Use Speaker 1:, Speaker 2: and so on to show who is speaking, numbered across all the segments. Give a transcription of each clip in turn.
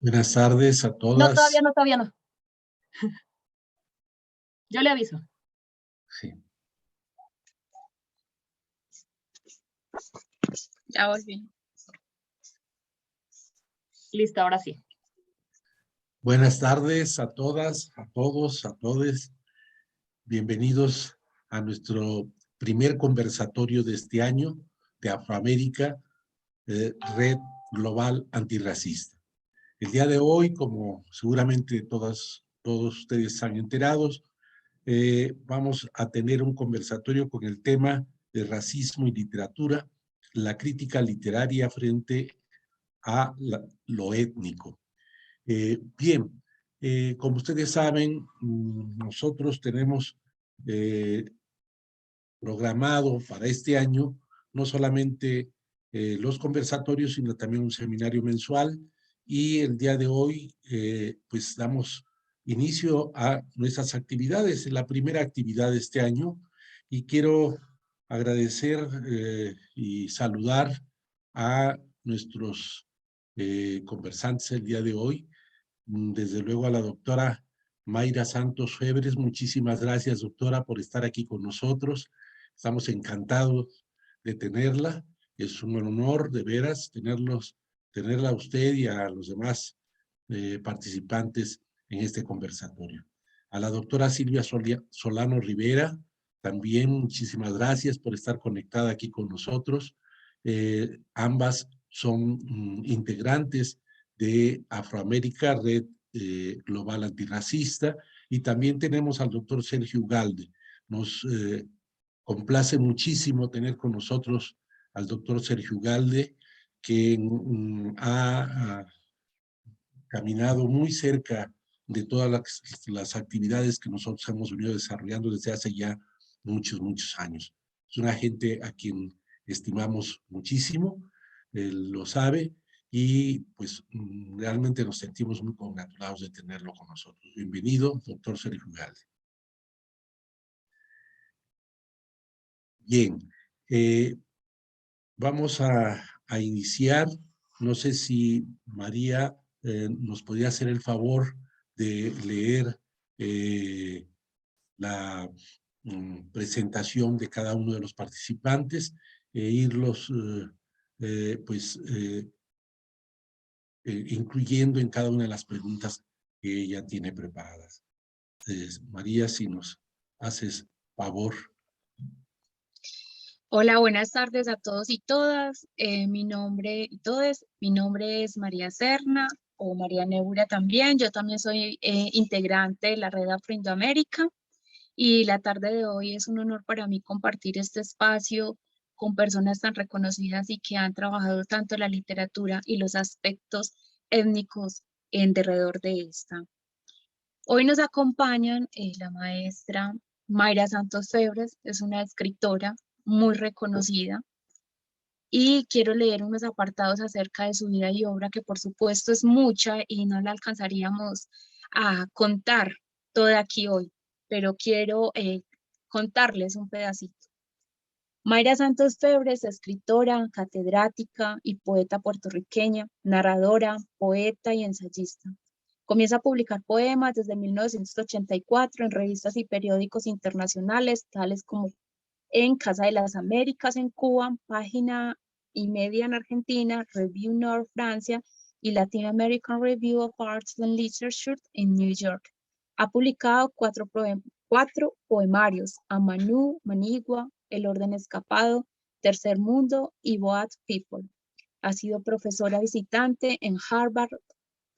Speaker 1: Buenas tardes a
Speaker 2: No, todavía
Speaker 1: todas.
Speaker 2: no, todavía no. Yo le aviso.
Speaker 1: Sí.
Speaker 2: Ya volví. Listo, ahora sí.
Speaker 1: Buenas tardes a todas, a todos, a todes. Bienvenidos a nuestro primer conversatorio de este año de Afroamérica, Red Global Antirracista. El día de hoy, como seguramente todos ustedes están enterados, vamos a tener un conversatorio con el tema de racismo y literatura, la crítica literaria frente a lo étnico. Bien, como ustedes saben, nosotros tenemos programado para este año no solamente los conversatorios, sino también un seminario mensual. Y el día de hoy, pues damos inicio a nuestras actividades, la primera actividad de este año. Y quiero agradecer y saludar a nuestros conversantes el día de hoy. Desde luego a la doctora Mayra Santos Febres. Muchísimas gracias, doctora, por estar aquí con nosotros. Estamos encantados de tenerla. Es un honor, de veras, tenerla a usted y a los demás participantes en este conversatorio. A la doctora Silvia Solano Rivera, también muchísimas gracias por estar conectada aquí con nosotros. Ambas son integrantes de Afroamérica, Red Global Antirracista, y también tenemos al doctor Sergio Ugalde. Nos complace muchísimo tener con nosotros al doctor Sergio Ugalde, que ha caminado muy cerca de todas las actividades que nosotros hemos venido desarrollando desde hace ya muchos años. Es una gente a quien estimamos muchísimo, él lo sabe, y pues realmente nos sentimos muy congratulados de tenerlo con nosotros. Bienvenido, doctor Sergio Ugalde. Bien, vamos a iniciar. No sé si María nos podría hacer el favor de leer la presentación de cada uno de los participantes e irlos pues incluyendo en cada una de las preguntas que ella tiene preparadas. María, si nos haces favor.
Speaker 3: Hola, buenas tardes a todos y todas. Mi nombre es María Serna o María Neura también. Yo también soy integrante de la Red Afroindoamérica y la tarde de hoy es un honor para mí compartir este espacio con personas tan reconocidas y que han trabajado tanto la literatura y los aspectos étnicos en derredor de esta. Hoy nos acompañan la maestra Mayra Santos Febres, es una escritora muy reconocida y quiero leer unos apartados acerca de su vida y obra que por supuesto es mucha y no la alcanzaríamos a contar toda aquí hoy, pero quiero contarles un pedacito. Mayra Santos Febres, escritora, catedrática y poeta puertorriqueña, narradora, poeta y ensayista. Comienza a publicar poemas desde 1984 en revistas y periódicos internacionales, tales como en Casa de las Américas en Cuba, Página y Media en Argentina, Review Nord Francia y Latin American Review of Arts and Literature en New York. Ha publicado cuatro poemarios, Amanú, Manigua, El Orden Escapado, Tercer Mundo y Boat People. Ha sido profesora visitante en Harvard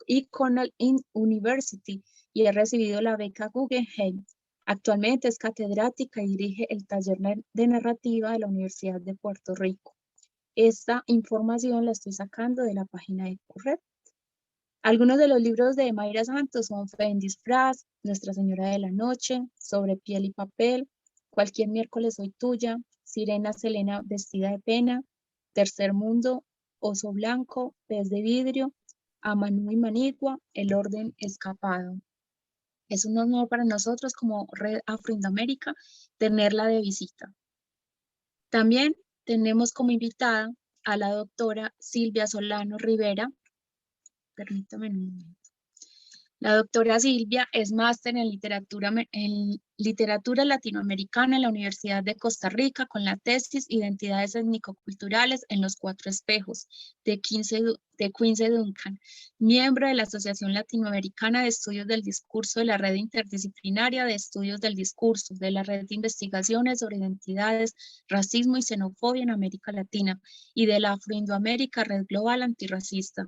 Speaker 3: y Cornell University y ha recibido la beca Guggenheim. Actualmente es catedrática y dirige el taller de narrativa de la Universidad de Puerto Rico. Esta información la estoy sacando de la página de Curret. Algunos de los libros de Mayra Santos son Fe en disfraz, Nuestra Señora de la Noche, Sobre piel y papel, Cualquier miércoles soy tuya, Sirena Selena vestida de pena, Tercer Mundo, Oso Blanco, Pez de vidrio, Amanú y Manigua, El Orden Escapado. Es un honor para nosotros como Red Afroindoamérica tenerla de visita. También tenemos como invitada a la doctora Silvia Solano Rivera. Permítame un momento. La doctora Silvia es máster en literatura latinoamericana en la Universidad de Costa Rica con la tesis Identidades étnico-culturales en los Cuatro Espejos de Quincy Duncan, miembro de la Asociación Latinoamericana de Estudios del Discurso, de la Red Interdisciplinaria de Estudios del Discurso, de la Red de Investigaciones sobre Identidades, Racismo y Xenofobia en América Latina y de la Afroindoamérica Red Global Antirracista.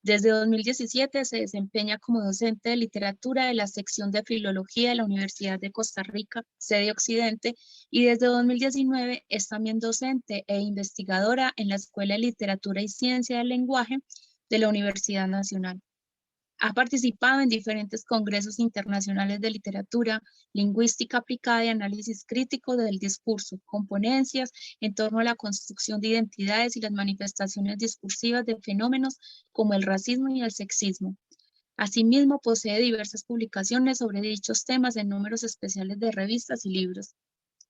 Speaker 3: Desde 2017 se desempeña como docente de literatura de la sección de Filología de la Universidad de Costa Rica, sede Occidente, y desde 2019 es también docente e investigadora en la Escuela de Literatura y Ciencia del Lenguaje de la Universidad Nacional. Ha participado en diferentes congresos internacionales de literatura, lingüística aplicada y análisis crítico del discurso, con ponencias en torno a la construcción de identidades y las manifestaciones discursivas de fenómenos como el racismo y el sexismo. Asimismo, posee diversas publicaciones sobre dichos temas en números especiales de revistas y libros.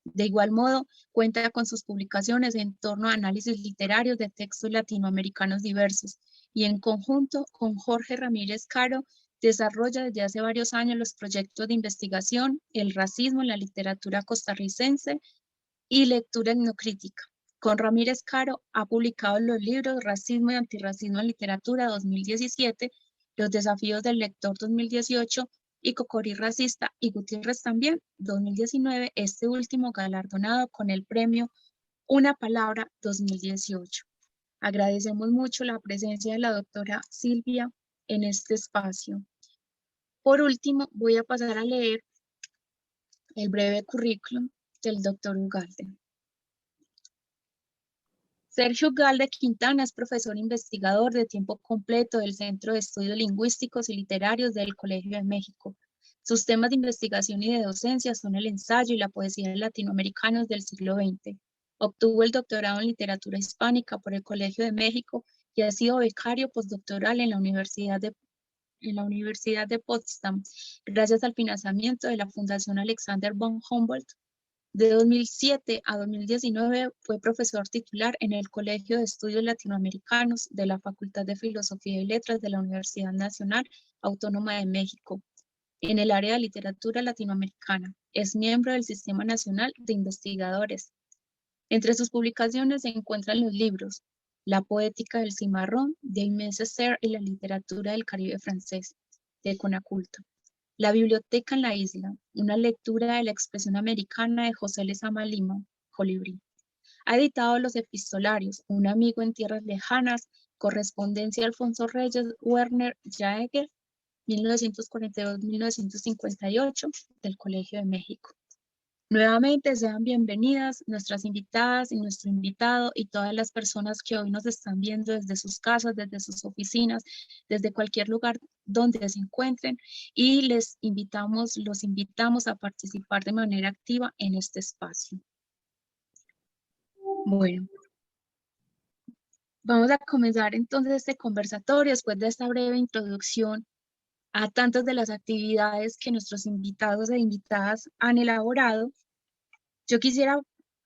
Speaker 3: De igual modo, cuenta con sus publicaciones en torno a análisis literarios de textos latinoamericanos diversos, y en conjunto con Jorge Ramírez Caro, desarrolla desde hace varios años los proyectos de investigación, el racismo en la literatura costarricense y lectura etnocrítica. Con Ramírez Caro ha publicado los libros Racismo y Antirracismo en Literatura 2017, Los Desafíos del Lector 2018 y Cocorí Racista y Gutiérrez también 2019, este último galardonado con el premio Una Palabra 2018. Agradecemos mucho la presencia de la doctora Silvia en este espacio. Por último, voy a pasar a leer el breve currículum del doctor Ugalde. Sergio Ugalde Quintana es profesor investigador de tiempo completo del Centro de Estudios Lingüísticos y Literarios del Colegio de México. Sus temas de investigación y de docencia son el ensayo y la poesía latinoamericanos del siglo XX. Obtuvo el doctorado en literatura hispánica por el Colegio de México y ha sido becario postdoctoral en la Universidad de Potsdam, gracias al financiamiento de la Fundación Alexander von Humboldt. De 2007 a 2019 fue profesor titular en el Colegio de Estudios Latinoamericanos de la Facultad de Filosofía y Letras de la Universidad Nacional Autónoma de México, en el área de literatura latinoamericana. Es miembro del Sistema Nacional de Investigadores. Entre sus publicaciones se encuentran los libros La poética del cimarrón, de Aimé Césaire y la literatura del Caribe francés, de Conaculta. La biblioteca en la isla, una lectura de la expresión americana de José Lezama Lima, Colibrí. Ha editado Los Epistolarios, Un amigo en tierras lejanas, correspondencia de Alfonso Reyes, Werner Jaeger, 1942-1958, del Colegio de México. Nuevamente sean bienvenidas nuestras invitadas y nuestro invitado y todas las personas que hoy nos están viendo desde sus casas, desde sus oficinas, desde cualquier lugar donde se encuentren, y los invitamos a participar de manera activa en este espacio. Bueno, vamos a comenzar entonces este conversatorio después de esta breve introducción a tantas de las actividades que nuestros invitados e invitadas han elaborado. Yo quisiera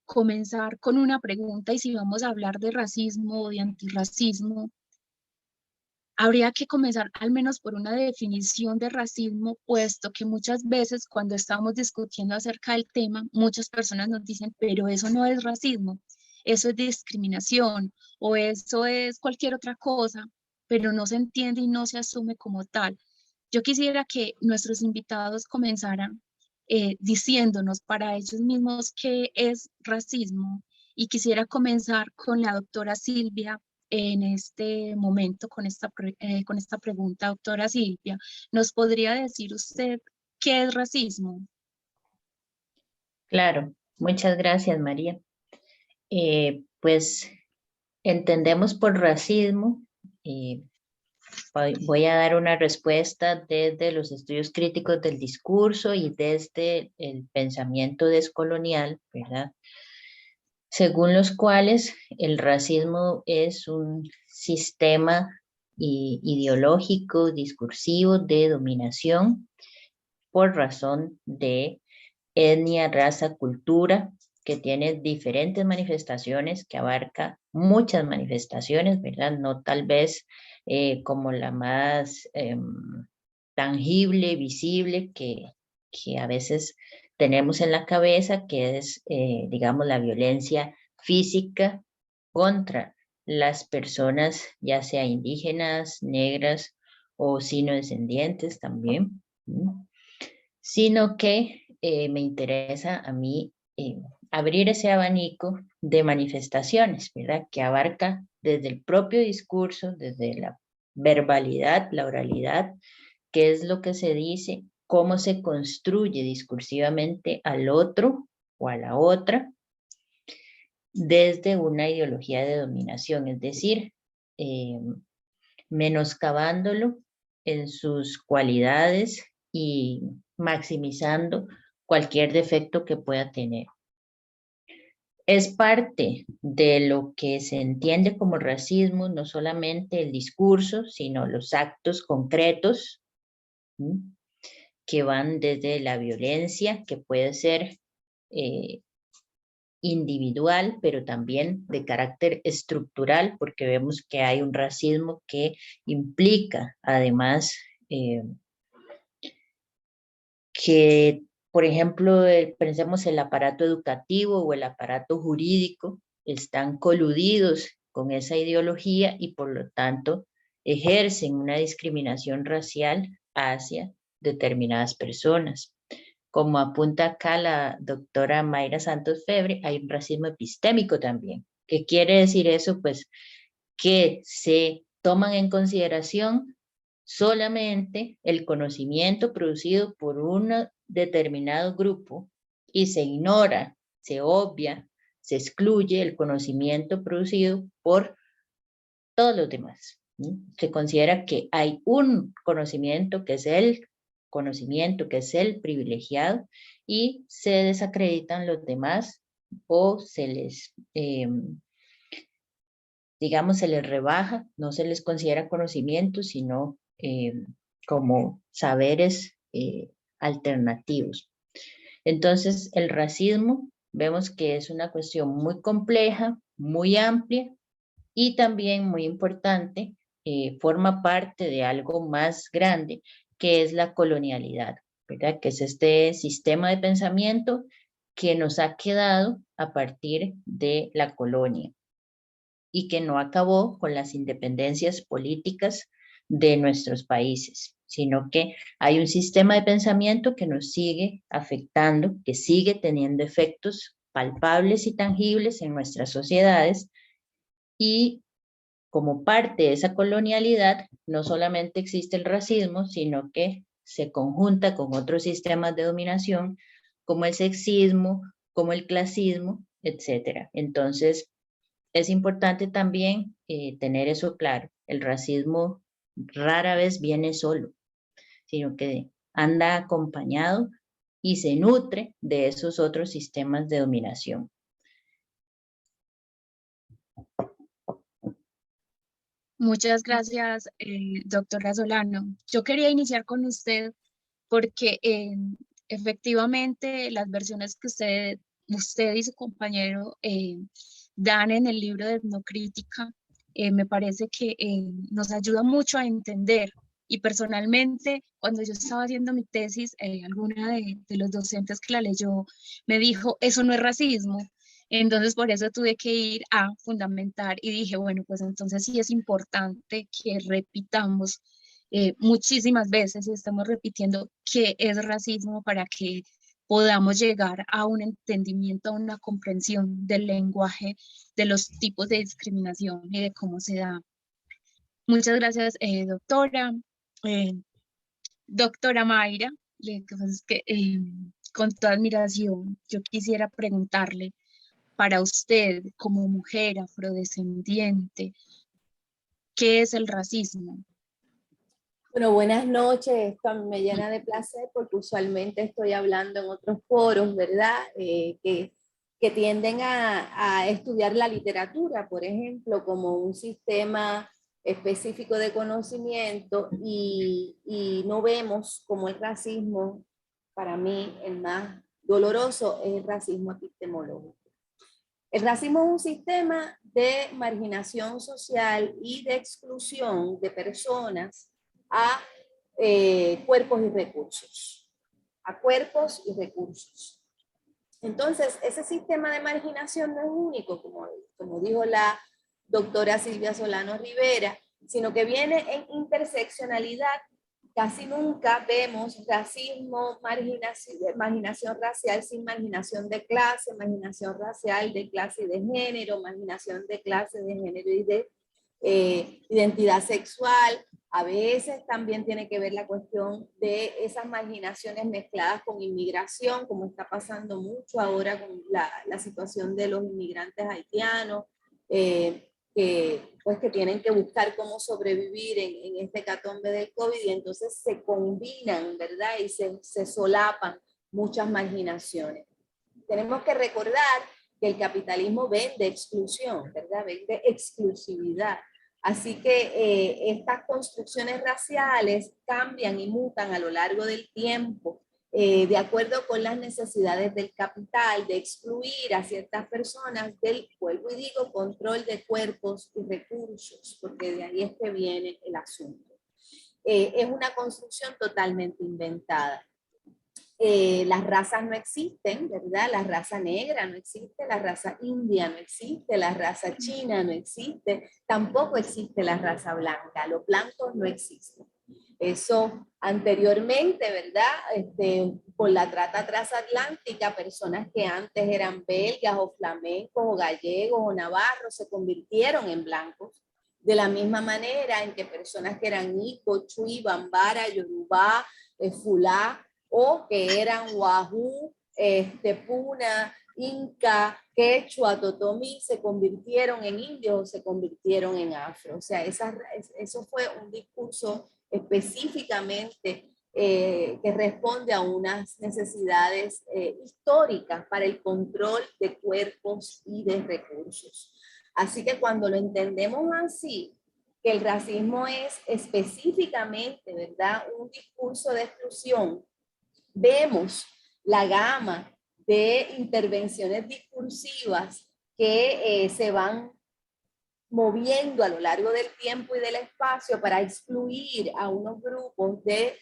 Speaker 3: comenzar con una pregunta, y si vamos a hablar de racismo o de antirracismo, habría que comenzar al menos por una definición de racismo, puesto que muchas veces cuando estamos discutiendo acerca del tema, muchas personas nos dicen, pero eso no es racismo, eso es discriminación o eso es cualquier otra cosa, pero no se entiende y no se asume como tal. Yo quisiera que nuestros invitados comenzaran diciéndonos para ellos mismos qué es racismo, y quisiera comenzar con la doctora Silvia en este momento con esta pregunta. Doctora Silvia, ¿nos podría decir usted qué es racismo?
Speaker 4: Claro, muchas gracias, María. Pues entendemos por racismo, voy a dar una respuesta desde los estudios críticos del discurso y desde el pensamiento descolonial, ¿verdad? Según los cuales el racismo es un sistema ideológico, discursivo de dominación por razón de etnia, raza, cultura, que tiene diferentes manifestaciones, que abarca muchas manifestaciones, ¿verdad? No tal vez como la más tangible, visible, que a veces tenemos en la cabeza, que es, digamos, la violencia física contra las personas, ya sea indígenas, negras o sino-descendientes también, sino que me interesa a mí abrir ese abanico de manifestaciones, ¿verdad? Que abarca desde el propio discurso, desde la verbalidad, la oralidad, qué es lo que se dice, cómo se construye discursivamente al otro o a la otra, desde una ideología de dominación, es decir, menoscabándolo en sus cualidades y maximizando cualquier defecto que pueda tener. Es parte de lo que se entiende como racismo, no solamente el discurso, sino los actos concretos, ¿sí? Que van desde la violencia, que puede ser individual, pero también de carácter estructural, porque vemos que hay un racismo que implica además que, por ejemplo, pensemos el aparato educativo o el aparato jurídico están coludidos con esa ideología y por lo tanto ejercen una discriminación racial hacia determinadas personas. Como apunta acá la doctora Mayra Santos Febre, hay un racismo epistémico también. ¿Qué quiere decir eso? Pues que se toman en consideración solamente el conocimiento producido por un determinado grupo y se ignora, se obvia, se excluye el conocimiento producido por todos los demás. Se considera que hay un conocimiento que es el conocimiento, que es el privilegiado, y se desacreditan los demás o se les, digamos, se les rebaja, no se les considera conocimiento, sino como saberes alternativos. Entonces, el racismo vemos que es una cuestión muy compleja, muy amplia y también muy importante, forma parte de algo más grande, que es la colonialidad, ¿verdad? Que es este sistema de pensamiento que nos ha quedado a partir de la colonia y que no acabó con las independencias políticas de nuestros países, sino que hay un sistema de pensamiento que nos sigue afectando, que sigue teniendo efectos palpables y tangibles en nuestras sociedades, y como parte de esa colonialidad no solamente existe el racismo, sino que se conjunta con otros sistemas de dominación como el sexismo, como el clasismo, etc. Entonces, es importante también tener eso claro. El racismo rara vez viene solo, sino que anda acompañado y se nutre de esos otros sistemas de dominación.
Speaker 3: Muchas gracias, doctora Solano. Yo quería iniciar con usted porque efectivamente las versiones que usted y su compañero dan en el libro de Etnocrítica, me parece que nos ayuda mucho a entender. Y personalmente, cuando yo estaba haciendo mi tesis, alguna de los docentes que la leyó me dijo, eso no es racismo. Entonces, por eso tuve que ir a fundamentar y dije, bueno, pues entonces sí es importante que repitamos muchísimas veces, estamos repitiendo qué es racismo para que podamos llegar a un entendimiento, a una comprensión del lenguaje, de los tipos de discriminación y de cómo se da. Muchas gracias, doctora. Doctora Mayra, con toda admiración, yo quisiera preguntarle, para usted, como mujer afrodescendiente, ¿qué es el racismo?
Speaker 5: Bueno, buenas noches. Esto a mí me llena de placer porque usualmente estoy hablando en otros foros, ¿verdad? Que tienden a estudiar la literatura, por ejemplo, como un sistema específico de conocimiento y no vemos como el racismo, para mí el más doloroso es el racismo epistemológico. El racismo es un sistema de marginación social y de exclusión de personas a cuerpos y recursos. A cuerpos y recursos. Entonces, ese sistema de marginación no es único, como dijo la doctora Silvia Solano Rivera, sino que viene en interseccionalidad. Casi nunca vemos racismo, marginación racial sin marginación de clase, marginación racial de clase y de género, marginación de clase, de género y de identidad sexual. A veces también tiene que ver la cuestión de esas marginaciones mezcladas con inmigración, como está pasando mucho ahora con la situación de los inmigrantes haitianos, que tienen que buscar cómo sobrevivir en este hecatombe del COVID, y entonces se combinan, ¿verdad? Y se solapan muchas marginaciones. Tenemos que recordar que el capitalismo vende exclusión, ¿verdad? Vende exclusividad. Así que estas construcciones raciales cambian y mutan a lo largo del tiempo, de acuerdo con las necesidades del capital, de excluir a ciertas personas del, vuelvo y digo, control de cuerpos y recursos, porque de ahí es que viene el asunto. Es una construcción totalmente inventada. Las razas no existen, ¿verdad? La raza negra no existe, la raza india no existe, la raza china no existe, tampoco existe la raza blanca, los blancos no existen. Eso anteriormente, ¿verdad? Por la trata transatlántica, personas que antes eran belgas o flamencos o gallegos o navarros se convirtieron en blancos. De la misma manera en que personas que eran Ico, Chui, Bambara, Yorubá, Fulá, o que eran Wahoo, Puna, Inca, Quechua, Totomí, se convirtieron en indios o se convirtieron en afro. O sea, eso fue un discurso específicamente que responde a unas necesidades históricas para el control de cuerpos y de recursos. Así que cuando lo entendemos así, que el racismo es específicamente, ¿verdad?, un discurso de exclusión, vemos la gama de intervenciones discursivas que se van moviendo a lo largo del tiempo y del espacio para excluir a unos grupos de,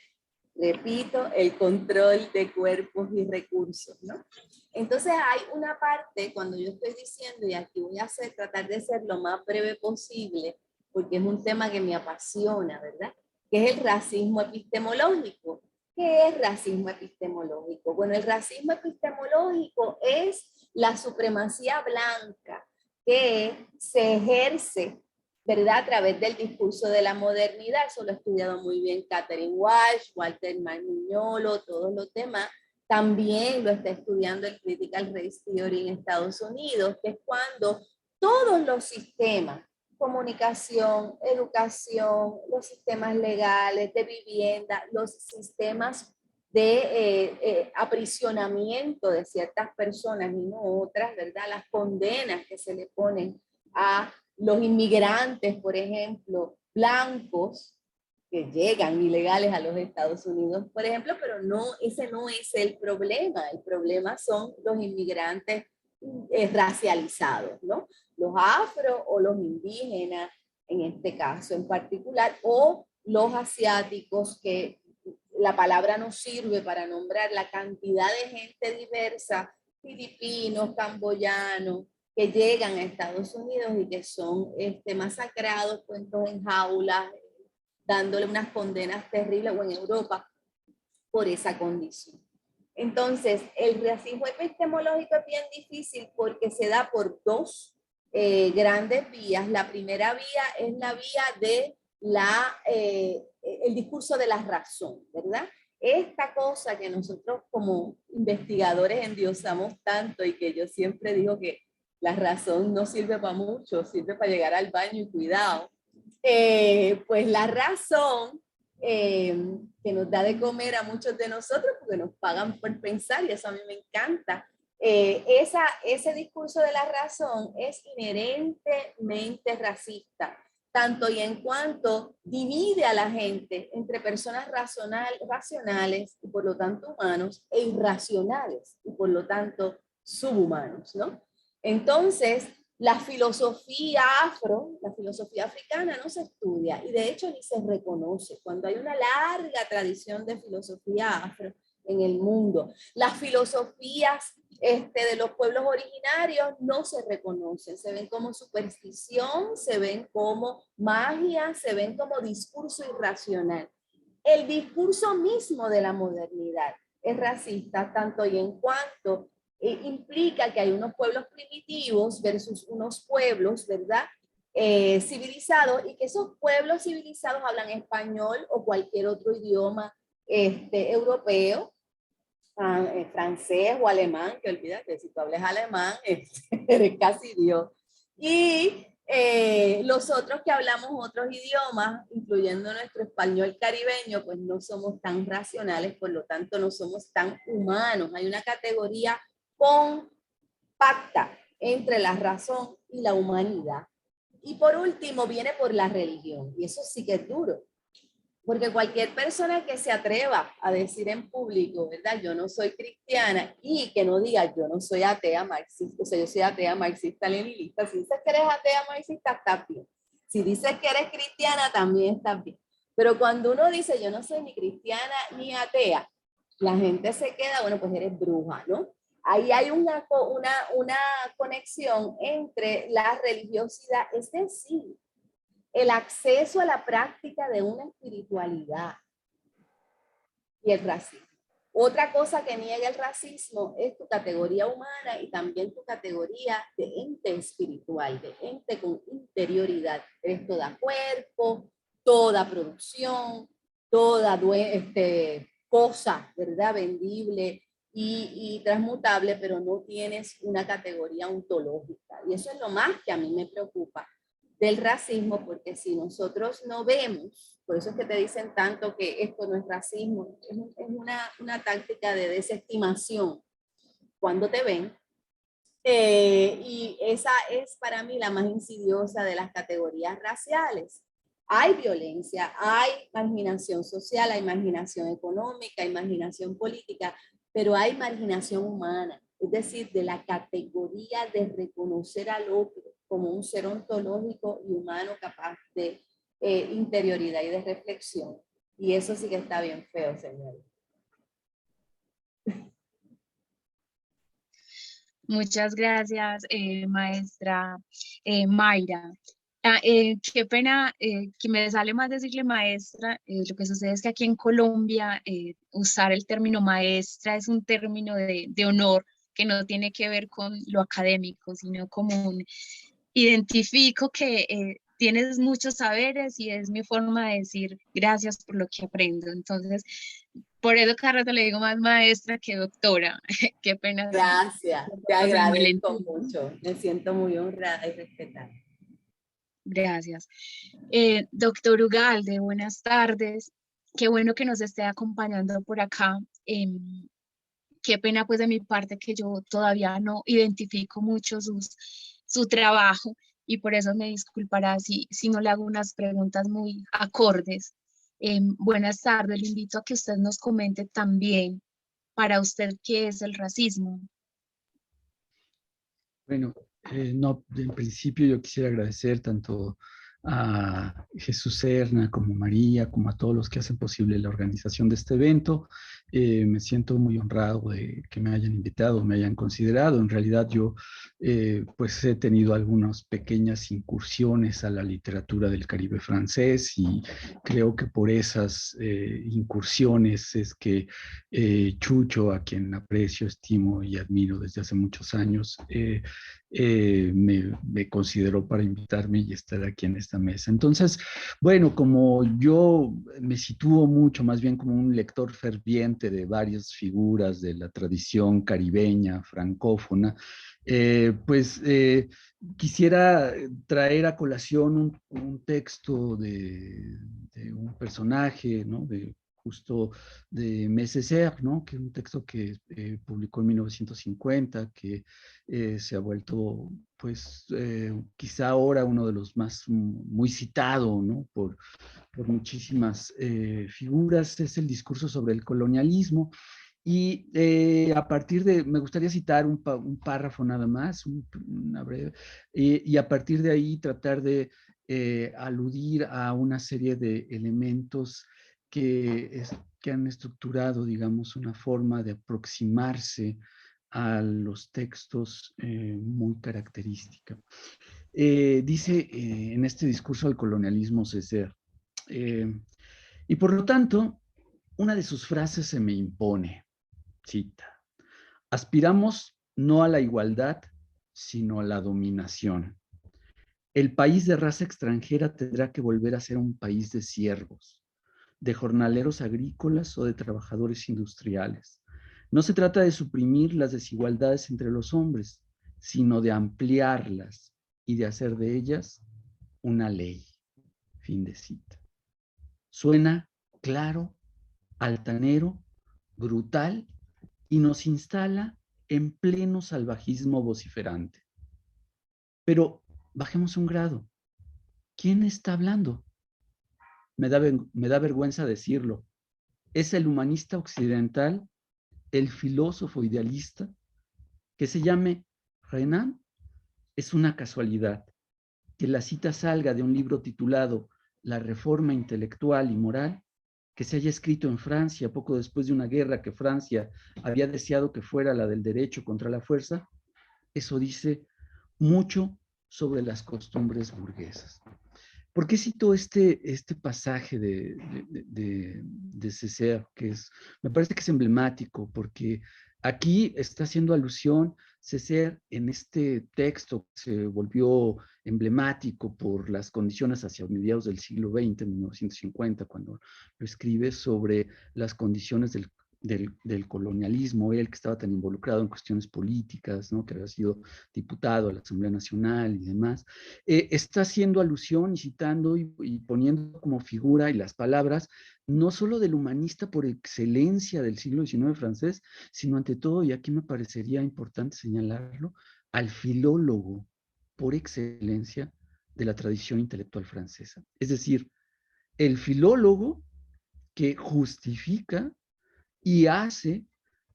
Speaker 5: repito, el control de cuerpos y recursos, ¿no? Entonces hay una parte, cuando yo estoy diciendo, y aquí voy a tratar de ser lo más breve posible, porque es un tema que me apasiona, ¿verdad?, que es el racismo epistemológico. ¿Qué es racismo epistemológico? Bueno, el racismo epistemológico es la supremacía blanca que se ejerce, ¿verdad?, a través del discurso de la modernidad. Eso lo ha estudiado muy bien Catherine Walsh, Walter Manignolo, todos los demás. También lo está estudiando el Critical Race Theory en Estados Unidos, que es cuando todos los sistemas, comunicación, educación, los sistemas legales de vivienda, los sistemas de aprisionamiento de ciertas personas y no otras, ¿verdad? Las condenas que se le ponen a los inmigrantes, por ejemplo, blancos, que llegan ilegales a los Estados Unidos, por ejemplo, pero no, ese no es el problema son los inmigrantes racializados, ¿no? Los afro o los indígenas, en este caso en particular, o los asiáticos, que la palabra no sirve para nombrar la cantidad de gente diversa, filipinos, camboyanos, que llegan a Estados Unidos y que son masacrados, puestos en jaulas, dándole unas condenas terribles, o en Europa, por esa condición. Entonces, el racismo epistemológico es bien difícil porque se da por dos grandes vías. La primera vía es la vía de el discurso de la razón, ¿verdad? Esta cosa que nosotros como investigadores endiosamos tanto, y que yo siempre digo que la razón no sirve para mucho, sirve para llegar al baño y cuidado. Pues la razón que nos da de comer a muchos de nosotros, porque nos pagan por pensar, y eso a mí me encanta. Ese discurso de la razón es inherentemente racista, tanto y en cuanto divide a la gente entre personas racionales y por lo tanto humanos, e irracionales y por lo tanto subhumanos, ¿no? Entonces, la filosofía afro, la filosofía africana no se estudia y de hecho ni se reconoce cuando hay una larga tradición de filosofía afro en el mundo. Las filosofías de los pueblos originarios no se reconocen, se ven como superstición, se ven como magia, se ven como discurso irracional. El discurso mismo de la modernidad es racista tanto y en cuanto implica que hay unos pueblos primitivos versus unos pueblos, ¿verdad? Civilizados, y que esos pueblos civilizados hablan español o cualquier otro idioma europeo, francés o alemán, que olvídate, si tú hablas alemán, eres casi Dios. Y los otros que hablamos otros idiomas, incluyendo nuestro español caribeño, pues no somos tan racionales, por lo tanto no somos tan humanos. Hay una categoría compacta entre la razón y la humanidad. Y por último viene por la religión, y eso sí que es duro, porque cualquier persona que se atreva a decir en público, ¿verdad? Yo no soy cristiana, y que no diga yo no soy atea marxista, o sea, yo soy atea marxista leninista. Si dices que eres atea marxista, estás bien. Si dices que eres cristiana, también estás bien. Pero cuando uno dice yo no soy ni cristiana ni atea, la gente se queda, bueno, pues eres bruja, ¿no? Ahí hay una conexión entre la religiosidad, es decir, el acceso a la práctica de una espiritualidad y el racismo. Otra cosa que niega el racismo es tu categoría humana y también tu categoría de ente espiritual, de ente con interioridad. Eres toda cuerpo, toda producción, toda cosa, ¿verdad? Vendible y transmutable, pero no tienes una categoría ontológica. Y eso es lo más que a mí me preocupa del racismo, porque si nosotros no vemos, por eso es que te dicen tanto que esto no es racismo, es una táctica de desestimación cuando te ven, y esa es para mí la más insidiosa de las categorías raciales. Hay violencia, hay marginación social, hay marginación económica, hay marginación política, pero hay marginación humana, es decir, de la categoría de reconocer al otro como un ser ontológico y humano capaz de interioridad y de reflexión. Y eso sí que está bien feo, señor.
Speaker 3: Muchas gracias, maestra Mayra. Qué pena que me sale más decirle maestra. Lo que sucede es que aquí en Colombia usar el término maestra es un término de honor que no tiene que ver con lo académico, sino como un identifico que tienes muchos saberes y es mi forma de decir gracias por lo que aprendo. Entonces, por eso cada rato le digo más maestra que doctora. Qué pena.
Speaker 5: Gracias, te agradezco mucho. Me siento muy honrada y respetada.
Speaker 3: Gracias. Doctor Ugalde, buenas tardes. Qué bueno que nos esté acompañando por acá. Qué pena pues de mi parte que yo todavía no identifico mucho su trabajo y por eso me disculpará si no le hago unas preguntas muy acordes. Buenas tardes, le invito a que usted nos comente también para usted qué es el racismo.
Speaker 6: Bueno, no, en principio yo quisiera agradecer tanto a Jesús Serna, como María, como a todos los que hacen posible la organización de este evento. Me siento muy honrado de que me hayan invitado, me hayan considerado. En realidad yo pues he tenido algunas pequeñas incursiones a la literatura del Caribe francés y creo que por esas incursiones es que Chucho, a quien aprecio, estimo y admiro desde hace muchos años, me consideró para invitarme y estar aquí en esta mesa. Entonces, bueno, como yo me sitúo mucho, más bien como un lector ferviente de varias figuras de la tradición caribeña, francófona, quisiera traer a colación un texto de un personaje, ¿no? Justo de Mécecer, ¿no? Que es un texto que publicó en 1950, que se ha vuelto, pues, quizá ahora uno de los más muy citado, ¿no? Por muchísimas figuras. Es el discurso sobre el colonialismo. Y a partir de, me gustaría citar un párrafo nada más, una breve, y a partir de ahí tratar de aludir a una serie de elementos que han estructurado, digamos, una forma de aproximarse a los textos muy característica. Dice en este discurso del colonialismo Césaire, y por lo tanto, una de sus frases se me impone, cita, aspiramos no a la igualdad, sino a la dominación. El país de raza extranjera tendrá que volver a ser un país de siervos, de jornaleros agrícolas o de trabajadores industriales. No se trata de suprimir las desigualdades entre los hombres, sino de ampliarlas y de hacer de ellas una ley. Fin de cita. Suena claro, altanero, brutal y nos instala en pleno salvajismo vociferante. Pero bajemos un grado. ¿Quién está hablando? Me da vergüenza decirlo. Es el humanista occidental, el filósofo idealista, que se llame Renan. Es una casualidad que la cita salga de un libro titulado La Reforma Intelectual y Moral, que se haya escrito en Francia poco después de una guerra que Francia había deseado que fuera la del derecho contra la fuerza. Eso dice mucho sobre las costumbres burguesas. ¿Por qué cito este pasaje de Césaire? Me parece que es emblemático, porque aquí está haciendo alusión Césaire en este texto que se volvió emblemático por las condiciones hacia mediados del siglo XX, en 1950, cuando lo escribe sobre las condiciones del colonialismo, él que estaba tan involucrado en cuestiones políticas, ¿no? Que había sido diputado a la Asamblea Nacional y demás, está haciendo alusión y citando y poniendo como figura y las palabras, no solo del humanista por excelencia del siglo XIX francés, sino ante todo, y aquí me parecería importante señalarlo, al filólogo por excelencia de la tradición intelectual francesa. Es decir, el filólogo que justifica y hace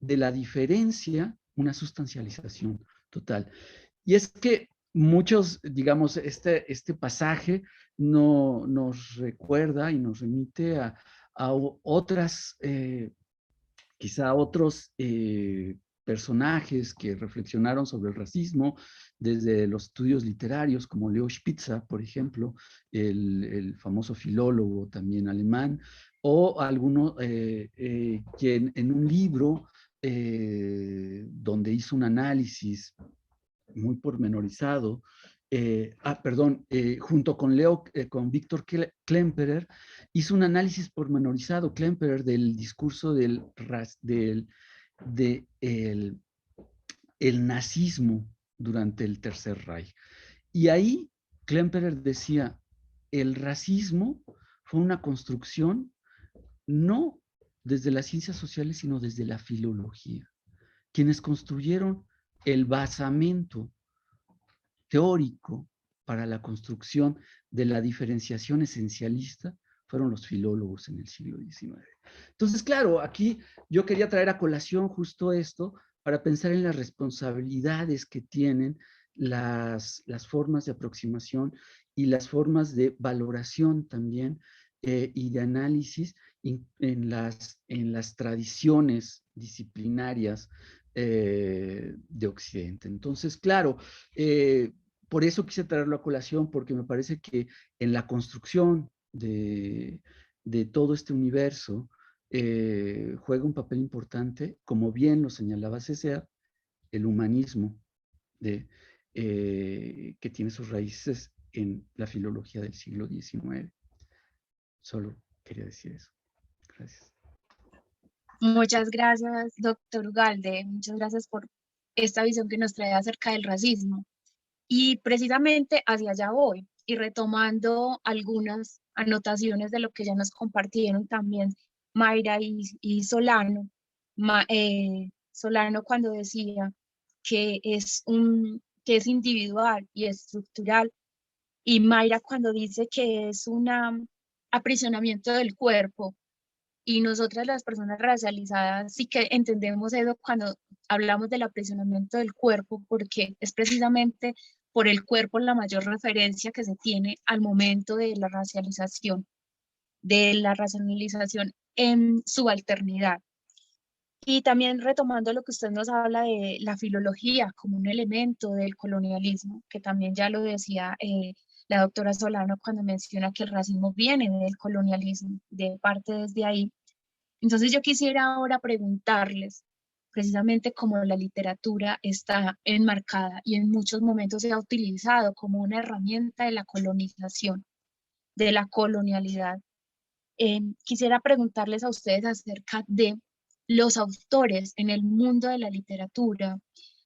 Speaker 6: de la diferencia una sustancialización total. Y es que muchos, digamos, este pasaje nos recuerda y nos remite a otras, quizá otros personajes que reflexionaron sobre el racismo desde los estudios literarios, como Leo Spitzer, por ejemplo, el famoso filólogo también alemán, o alguno quien en un libro donde hizo un análisis muy pormenorizado, junto con Víctor Klemperer, hizo un análisis pormenorizado, Klemperer, del discurso del nazismo durante el Tercer Reich. Y ahí Klemperer decía, el racismo fue una construcción no desde las ciencias sociales, sino desde la filología. Quienes construyeron el basamento teórico para la construcción de la diferenciación esencialista fueron los filólogos en el siglo XIX. Entonces, claro, aquí yo quería traer a colación justo esto para pensar en las responsabilidades que tienen las formas de aproximación y las formas de valoración también y de análisis en las tradiciones disciplinarias de Occidente. Entonces, claro, por eso quise traerlo a colación, porque me parece que en la construcción de todo este universo juega un papel importante, como bien lo señalaba Césaire, el humanismo que tiene sus raíces en la filología del siglo XIX. Solo quería decir eso. Gracias.
Speaker 3: Muchas gracias, doctor Ugalde. Muchas gracias por esta visión que nos trae acerca del racismo. Y precisamente hacia allá voy, y retomando algunas anotaciones de lo que ya nos compartieron también Mayra y Solano. Solano cuando decía que es individual y estructural, y Mayra cuando dice que es un aprisionamiento del cuerpo Y nosotras las personas racializadas sí que entendemos eso cuando hablamos del aprisionamiento del cuerpo, porque es precisamente por el cuerpo la mayor referencia que se tiene al momento de la racialización en subalternidad. Y también retomando lo que usted nos habla de la filología como un elemento del colonialismo, que también ya lo decía la doctora Solano cuando menciona que el racismo viene del colonialismo, de parte desde ahí. Entonces yo quisiera ahora preguntarles, precisamente como la literatura está enmarcada y en muchos momentos se ha utilizado como una herramienta de la colonización, de la colonialidad, quisiera preguntarles a ustedes acerca de los autores en el mundo de la literatura,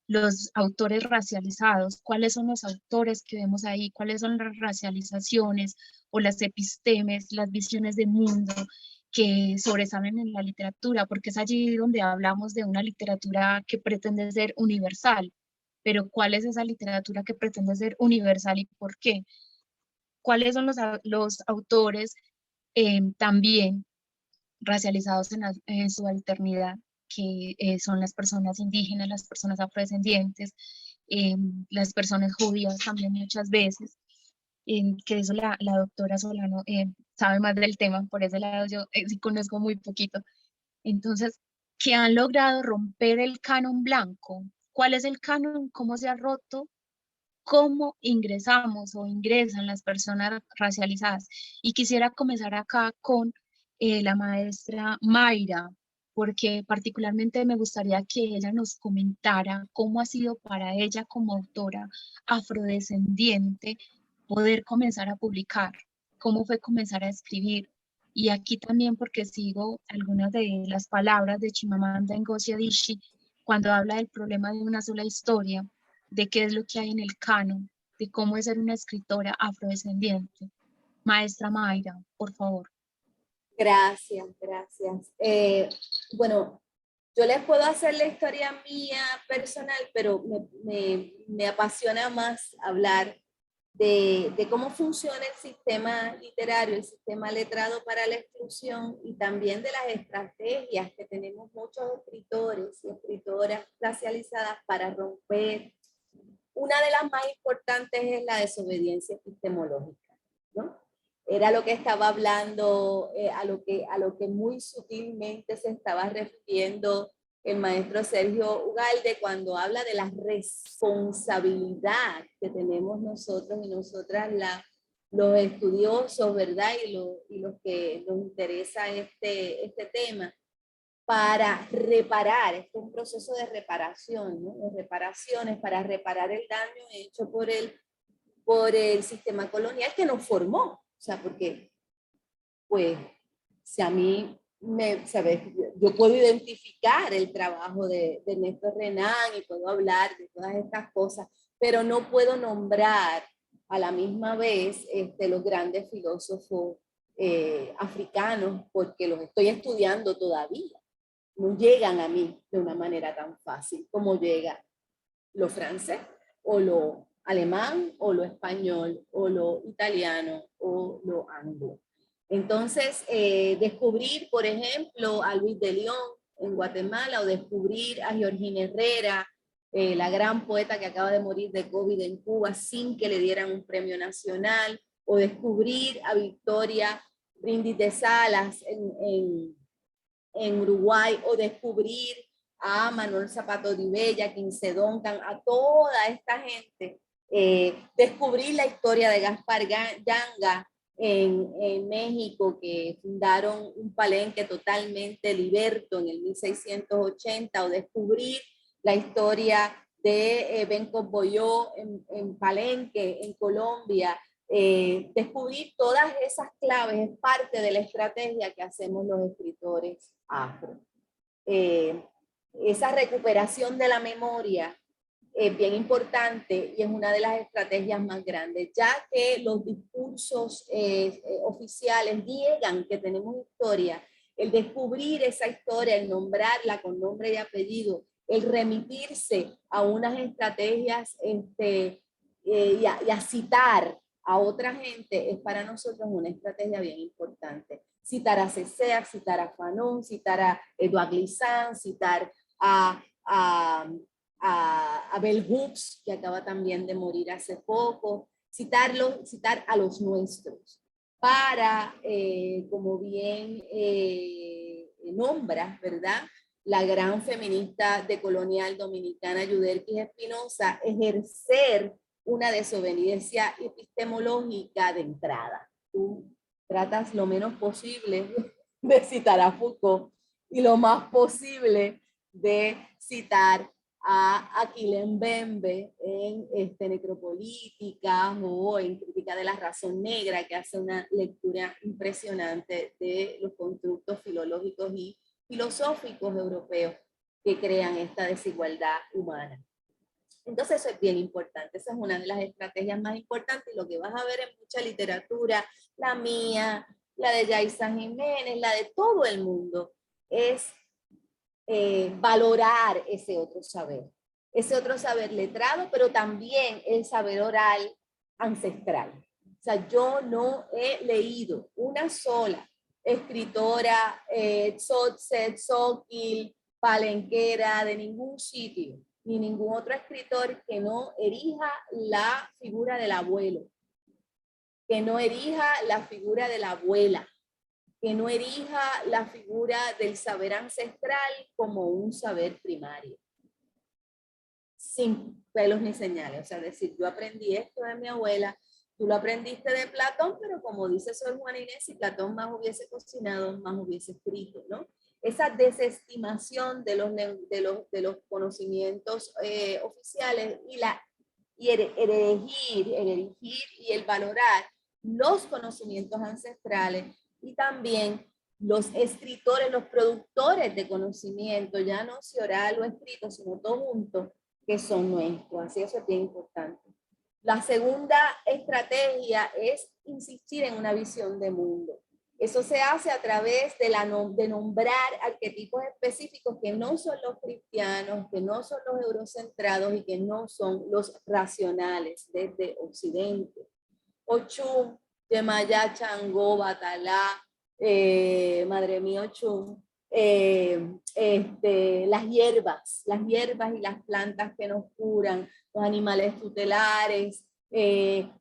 Speaker 3: los autores racializados, cuáles son los autores que vemos ahí, cuáles son las racializaciones o las epistemes, las visiones de mundo que sobresalen en la literatura, porque es allí donde hablamos de una literatura que pretende ser universal, pero ¿cuál es esa literatura que pretende ser universal y por qué? ¿Cuáles son los autores también racializados en su alternidad, que son las personas indígenas, las personas afrodescendientes, las personas judías también muchas veces, que eso la doctora Solano sabe más del tema, por ese lado yo sí conozco muy poquito. Entonces, que han logrado romper el canon blanco. ¿Cuál es el canon? ¿Cómo se ha roto? ¿Cómo ingresamos o ingresan las personas racializadas? Y quisiera comenzar acá con la maestra Mayra, porque particularmente me gustaría que ella nos comentara cómo ha sido para ella como autora afrodescendiente poder comenzar a publicar, cómo fue comenzar a escribir. Y aquí también porque sigo algunas de las palabras de Chimamanda Ngozi Adichie cuando habla del problema de una sola historia, de qué es lo que hay en el canon, de cómo es ser una escritora afrodescendiente. Maestra Mayra, por favor.
Speaker 5: Gracias, gracias. Bueno, yo les puedo hacer la historia mía personal, pero me apasiona más hablar de cómo funciona el sistema literario, el sistema letrado para la exclusión y también de las estrategias que tenemos muchos escritores y escritoras racializadas para romper. Una de las más importantes es la desobediencia epistemológica, ¿no? Era lo que estaba hablando, a lo que muy sutilmente se estaba refiriendo el maestro Sergio Ugalde cuando habla de la responsabilidad que tenemos nosotros y nosotras, los estudiosos, ¿verdad? Y los que nos interesa este tema, para reparar, este es un proceso de reparación, ¿no? De reparaciones, para reparar el daño hecho por el sistema colonial que nos formó. O sea, porque, pues, si a mí, ¿sabes? Yo puedo identificar el trabajo de Néstor Renan y puedo hablar de todas estas cosas, pero no puedo nombrar a la misma vez los grandes filósofos africanos porque los estoy estudiando todavía. No llegan a mí de una manera tan fácil como llega lo francés o lo alemán o lo español o lo italiano o lo anglo. Entonces, descubrir, por ejemplo, a Luis de León en Guatemala o descubrir a Georgina Herrera, la gran poeta que acaba de morir de COVID en Cuba sin que le dieran un premio nacional, o descubrir a Victoria Brindis de Salas en Uruguay, o descubrir a Manuel Zapata Olivella, Quince Duncan, a toda esta gente, descubrir la historia de Gaspar Yanga en México, que fundaron un palenque totalmente liberto en el 1680, o descubrir la historia de Benco Boyó en Palenque, en Colombia. Descubrir todas esas claves es parte de la estrategia que hacemos los escritores afro. Esa recuperación de la memoria es bien importante y es una de las estrategias más grandes, ya que los discursos oficiales niegan que tenemos historia. El descubrir esa historia, el nombrarla con nombre y apellido, el remitirse a unas estrategias y a citar a otra gente es para nosotros una estrategia bien importante. citar a Césaire, citar a Fanon, citar a Edouard Glissant, citar a Bell Hooks, que acaba también de morir hace poco, citar a los nuestros, para, como bien nombra, ¿verdad?, la gran feminista decolonial dominicana Yudelquis Espinosa, ejercer una desobediencia epistemológica de entrada. Tú tratas lo menos posible de citar a Foucault y lo más posible de citar a Achille Mbembe en Necropolítica o en Crítica de la Razón Negra, que hace una lectura impresionante de los constructos filológicos y filosóficos europeos que crean esta desigualdad humana. Entonces eso es bien importante, esa es una de las estrategias más importantes, y lo que vas a ver en mucha literatura, la mía, la de Yaisa Jiménez, la de todo el mundo, es valorar ese otro saber letrado, pero también el saber oral ancestral. O sea, yo no he leído una sola escritora, Tzotzit, Tzoquil, palenquera, de ningún sitio, ni ningún otro escritor que no erija la figura del abuelo, que no erija la figura de la abuela, que no erija la figura del saber ancestral como un saber primario, sin pelos ni señales. O sea, decir, yo aprendí esto de mi abuela, tú lo aprendiste de Platón, pero como dice Sor Juana Inés, si Platón más hubiese cocinado, más hubiese escrito, ¿no? Esa desestimación de los conocimientos oficiales y erigir y el valorar los conocimientos ancestrales, y también los escritores, los productores de conocimiento, ya no si oral o escrito, sino todo junto, que son nuestros. Así eso es bien importante. La segunda estrategia es insistir en una visión de mundo. Eso se hace a través de nombrar arquetipos específicos que no son los cristianos, que no son los eurocentrados y que no son los racionales desde Occidente. Ochum, Yemaya, Changó, Batalá, madre mía, Ochum, las hierbas y las plantas que nos curan, los animales tutelares,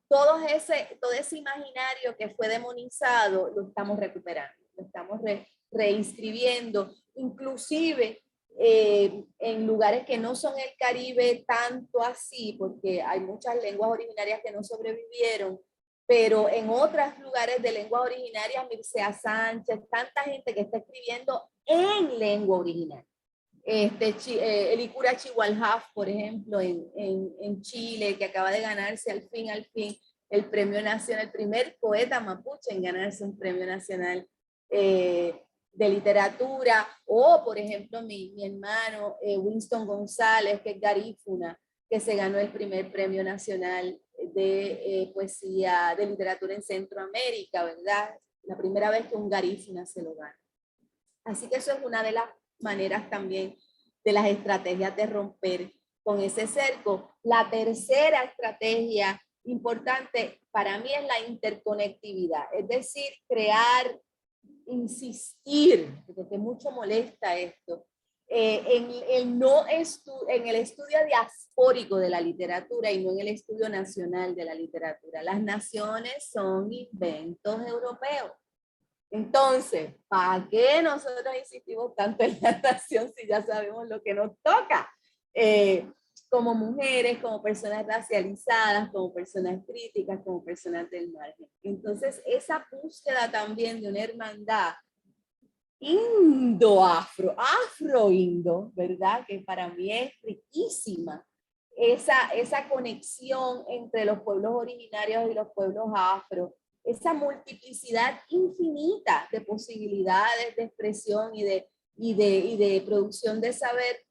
Speaker 5: todo ese imaginario que fue demonizado lo estamos recuperando, lo estamos reinscribiendo, inclusive en lugares que no son el Caribe tanto así, porque hay muchas lenguas originarias que no sobrevivieron, pero en otros lugares de lenguas originarias, Mircea Sánchez, tanta gente que está escribiendo en lengua original. Elicura Chihualhaf, por ejemplo, en Chile, que acaba de ganarse al fin el premio nacional, el primer poeta mapuche en ganarse un premio nacional de literatura, o por ejemplo mi hermano Winston González, que es garífuna, que se ganó el primer premio nacional de poesía, de literatura en Centroamérica, ¿verdad? La primera vez que un garífuna se lo gana. Así que eso es una de las maneras también de las estrategias de romper con ese cerco. La tercera estrategia importante para mí es la interconectividad, es decir, crear, insistir, porque mucho molesta esto, en el estudio diaspórico de la literatura y no en el estudio nacional de la literatura. Las naciones son inventos europeos. Entonces, ¿para qué nosotros insistimos tanto en la nación si ya sabemos lo que nos toca? Como mujeres, como personas racializadas, como personas críticas, como personas del margen. Entonces, esa búsqueda también de una hermandad afro-indo, ¿verdad? Que para mí es riquísima. Esa conexión entre los pueblos originarios y los pueblos afro, esa multiplicidad infinita de posibilidades de expresión y de producción de saber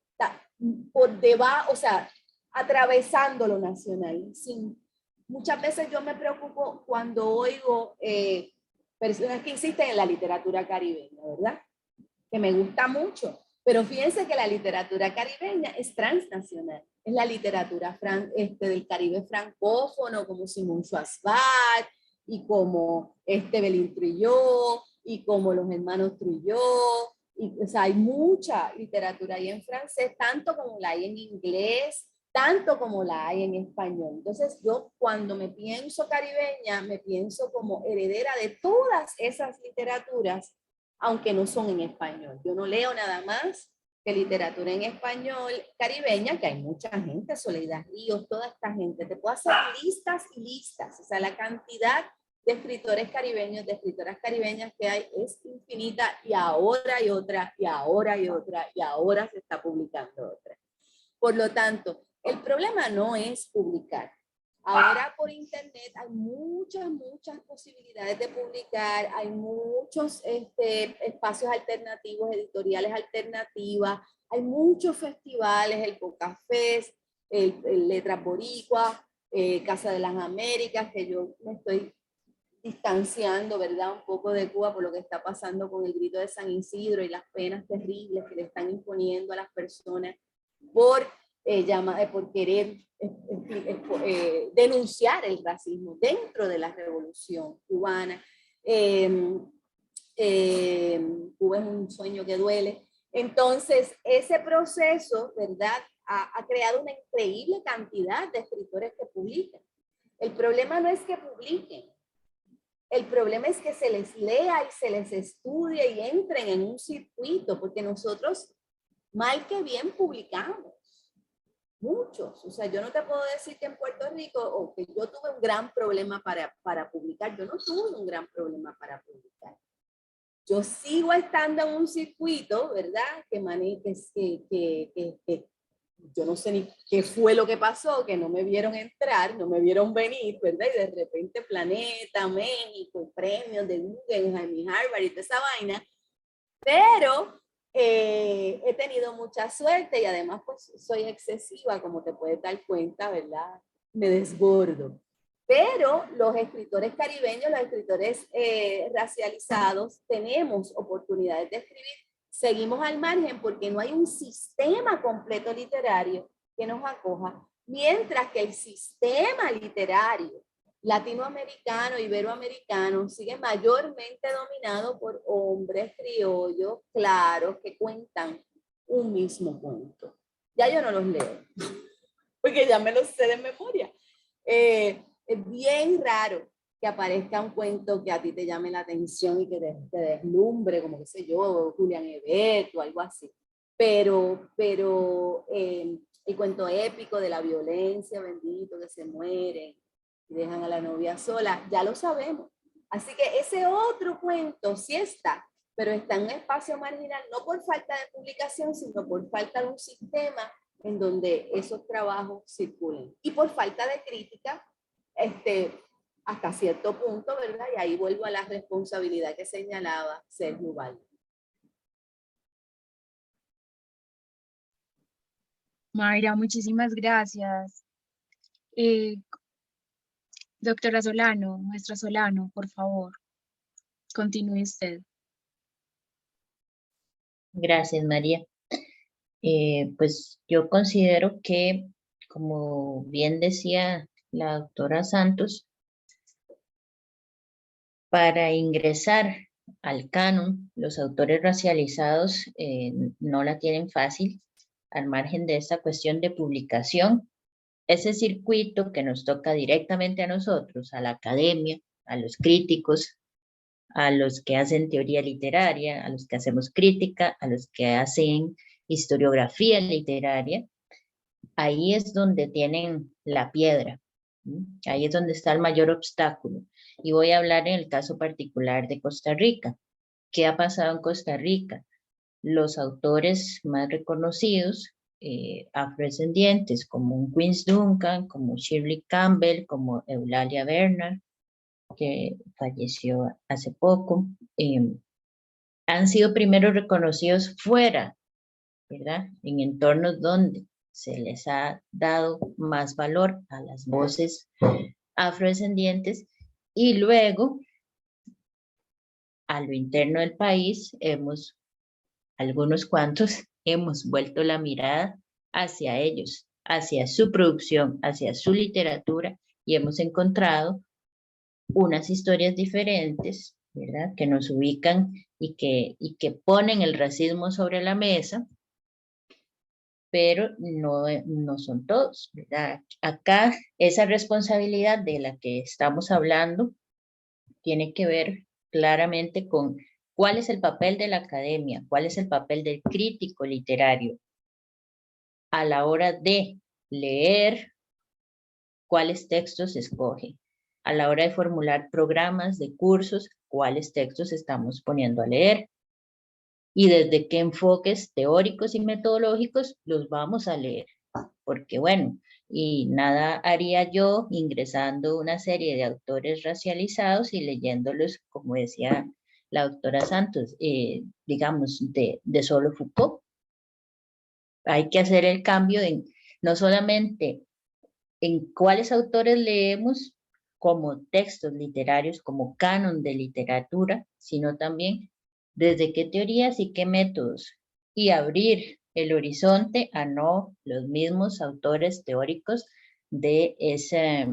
Speaker 5: por debajo, o sea, atravesando lo nacional. Muchas veces yo me preocupo cuando oigo personas que insisten en la literatura caribeña, ¿verdad? Que me gusta mucho, pero fíjense que la literatura caribeña es transnacional. Es la literatura del Caribe francófono, como Simón Schwarzbach, y como Belín Trujillo, y como los hermanos Trujillo, y, o sea, hay mucha literatura ahí en francés, tanto como la hay en inglés, tanto como la hay en español. Entonces yo cuando me pienso caribeña, me pienso como heredera de todas esas literaturas, aunque no son en español. Yo no leo nada más que literatura en español caribeña, que hay mucha gente, Soledad Ríos, toda esta gente. Te puedo hacer listas y listas, o sea, la cantidad de escritores caribeños, de escritoras caribeñas que hay es infinita, y ahora hay otra, y ahora hay otra, y ahora se está publicando otra. Por lo tanto, el problema no es publicar. Ahora por internet hay muchas posibilidades de publicar, hay muchos espacios alternativos, editoriales alternativas, hay muchos festivales, el Pocafest, el Letras Boricua, Casa de las Américas, que yo me estoy distanciando, ¿verdad? Un poco de Cuba por lo que está pasando con el grito de San Isidro y las penas terribles que le están imponiendo a las personas por querer denunciar el racismo dentro de la revolución cubana. Cuba es un sueño que duele. Entonces, ese proceso, ¿verdad?, ha creado una increíble cantidad de escritores que publican. El problema no es que publiquen, el problema es que se les lea y se les estudie y entren en un circuito, porque nosotros, mal que bien, publicamos. Muchos. O sea, yo no te puedo decir que en Puerto Rico, o que yo tuve un gran problema para publicar. Yo no tuve un gran problema para publicar. Yo sigo estando en un circuito, ¿verdad? Que yo no sé ni qué fue lo que pasó, que no me vieron entrar, no me vieron venir, ¿verdad? Y de repente Planeta, México, premios de Guggenheim y Harvard y toda esa vaina. Pero he tenido mucha suerte y además pues soy excesiva, como te puedes dar cuenta, ¿verdad? Me desbordo. Pero los escritores caribeños, los escritores racializados, tenemos oportunidades de escribir. Seguimos al margen porque no hay un sistema completo literario que nos acoja, mientras que el sistema literario latinoamericano, iberoamericano, sigue mayormente dominado por hombres criollos claros que cuentan un mismo cuento. Ya yo no los leo, porque ya me los sé de memoria. Es bien raro que aparezca un cuento que a ti te llame la atención y que te deslumbre, como qué sé yo, Julián Ebert o algo así. Pero el cuento épico de la violencia, bendito, que se mueren y dejan a la novia sola, ya lo sabemos. Así que ese otro cuento sí está, pero está en un espacio marginal, no por falta de publicación, sino por falta de un sistema en donde esos trabajos circulen. Y por falta de crítica, hasta cierto punto, ¿verdad? Y ahí vuelvo a la responsabilidad que señalaba Sergio Valde.
Speaker 3: Mayra, muchísimas gracias. Doctora Solano, maestra Solano, por favor, continúe usted.
Speaker 4: Gracias, María. Pues yo considero que, como bien decía la doctora Santos, para ingresar al canon, los autores racializados no la tienen fácil, al margen de esta cuestión de publicación. Ese circuito que nos toca directamente a nosotros, a la academia, a los críticos, a los que hacen teoría literaria, a los que hacemos crítica, a los que hacen historiografía literaria, ahí es donde tienen la piedra, ahí es donde está el mayor obstáculo. Y voy a hablar en el caso particular de Costa Rica. ¿Qué ha pasado en Costa Rica? Los autores más reconocidos, afrodescendientes, como un Quince Duncan, como Shirley Campbell, como Eulalia Bernard, que falleció hace poco, han sido primero reconocidos fuera, ¿verdad? En entornos donde se les ha dado más valor a las voces afrodescendientes, y luego a lo interno del país algunos cuantos hemos vuelto la mirada hacia ellos, hacia su producción, hacia su literatura, y hemos encontrado unas historias diferentes, ¿verdad? Que nos ubican y que ponen el racismo sobre la mesa, pero no son todos, ¿verdad? Acá esa responsabilidad de la que estamos hablando tiene que ver claramente con cuál es el papel de la academia, cuál es el papel del crítico literario a la hora de leer, cuáles textos escoge, a la hora de formular programas de cursos, cuáles textos estamos poniendo a leer y desde qué enfoques teóricos y metodológicos los vamos a leer. Porque bueno, y nada haría yo ingresando una serie de autores racializados y leyéndolos, como decía la doctora Santos, digamos, de solo Foucault. Hay que hacer el cambio en no solamente en cuáles autores leemos como textos literarios, como canon de literatura, sino también desde qué teorías y qué métodos, y abrir el horizonte a no los mismos autores teóricos de este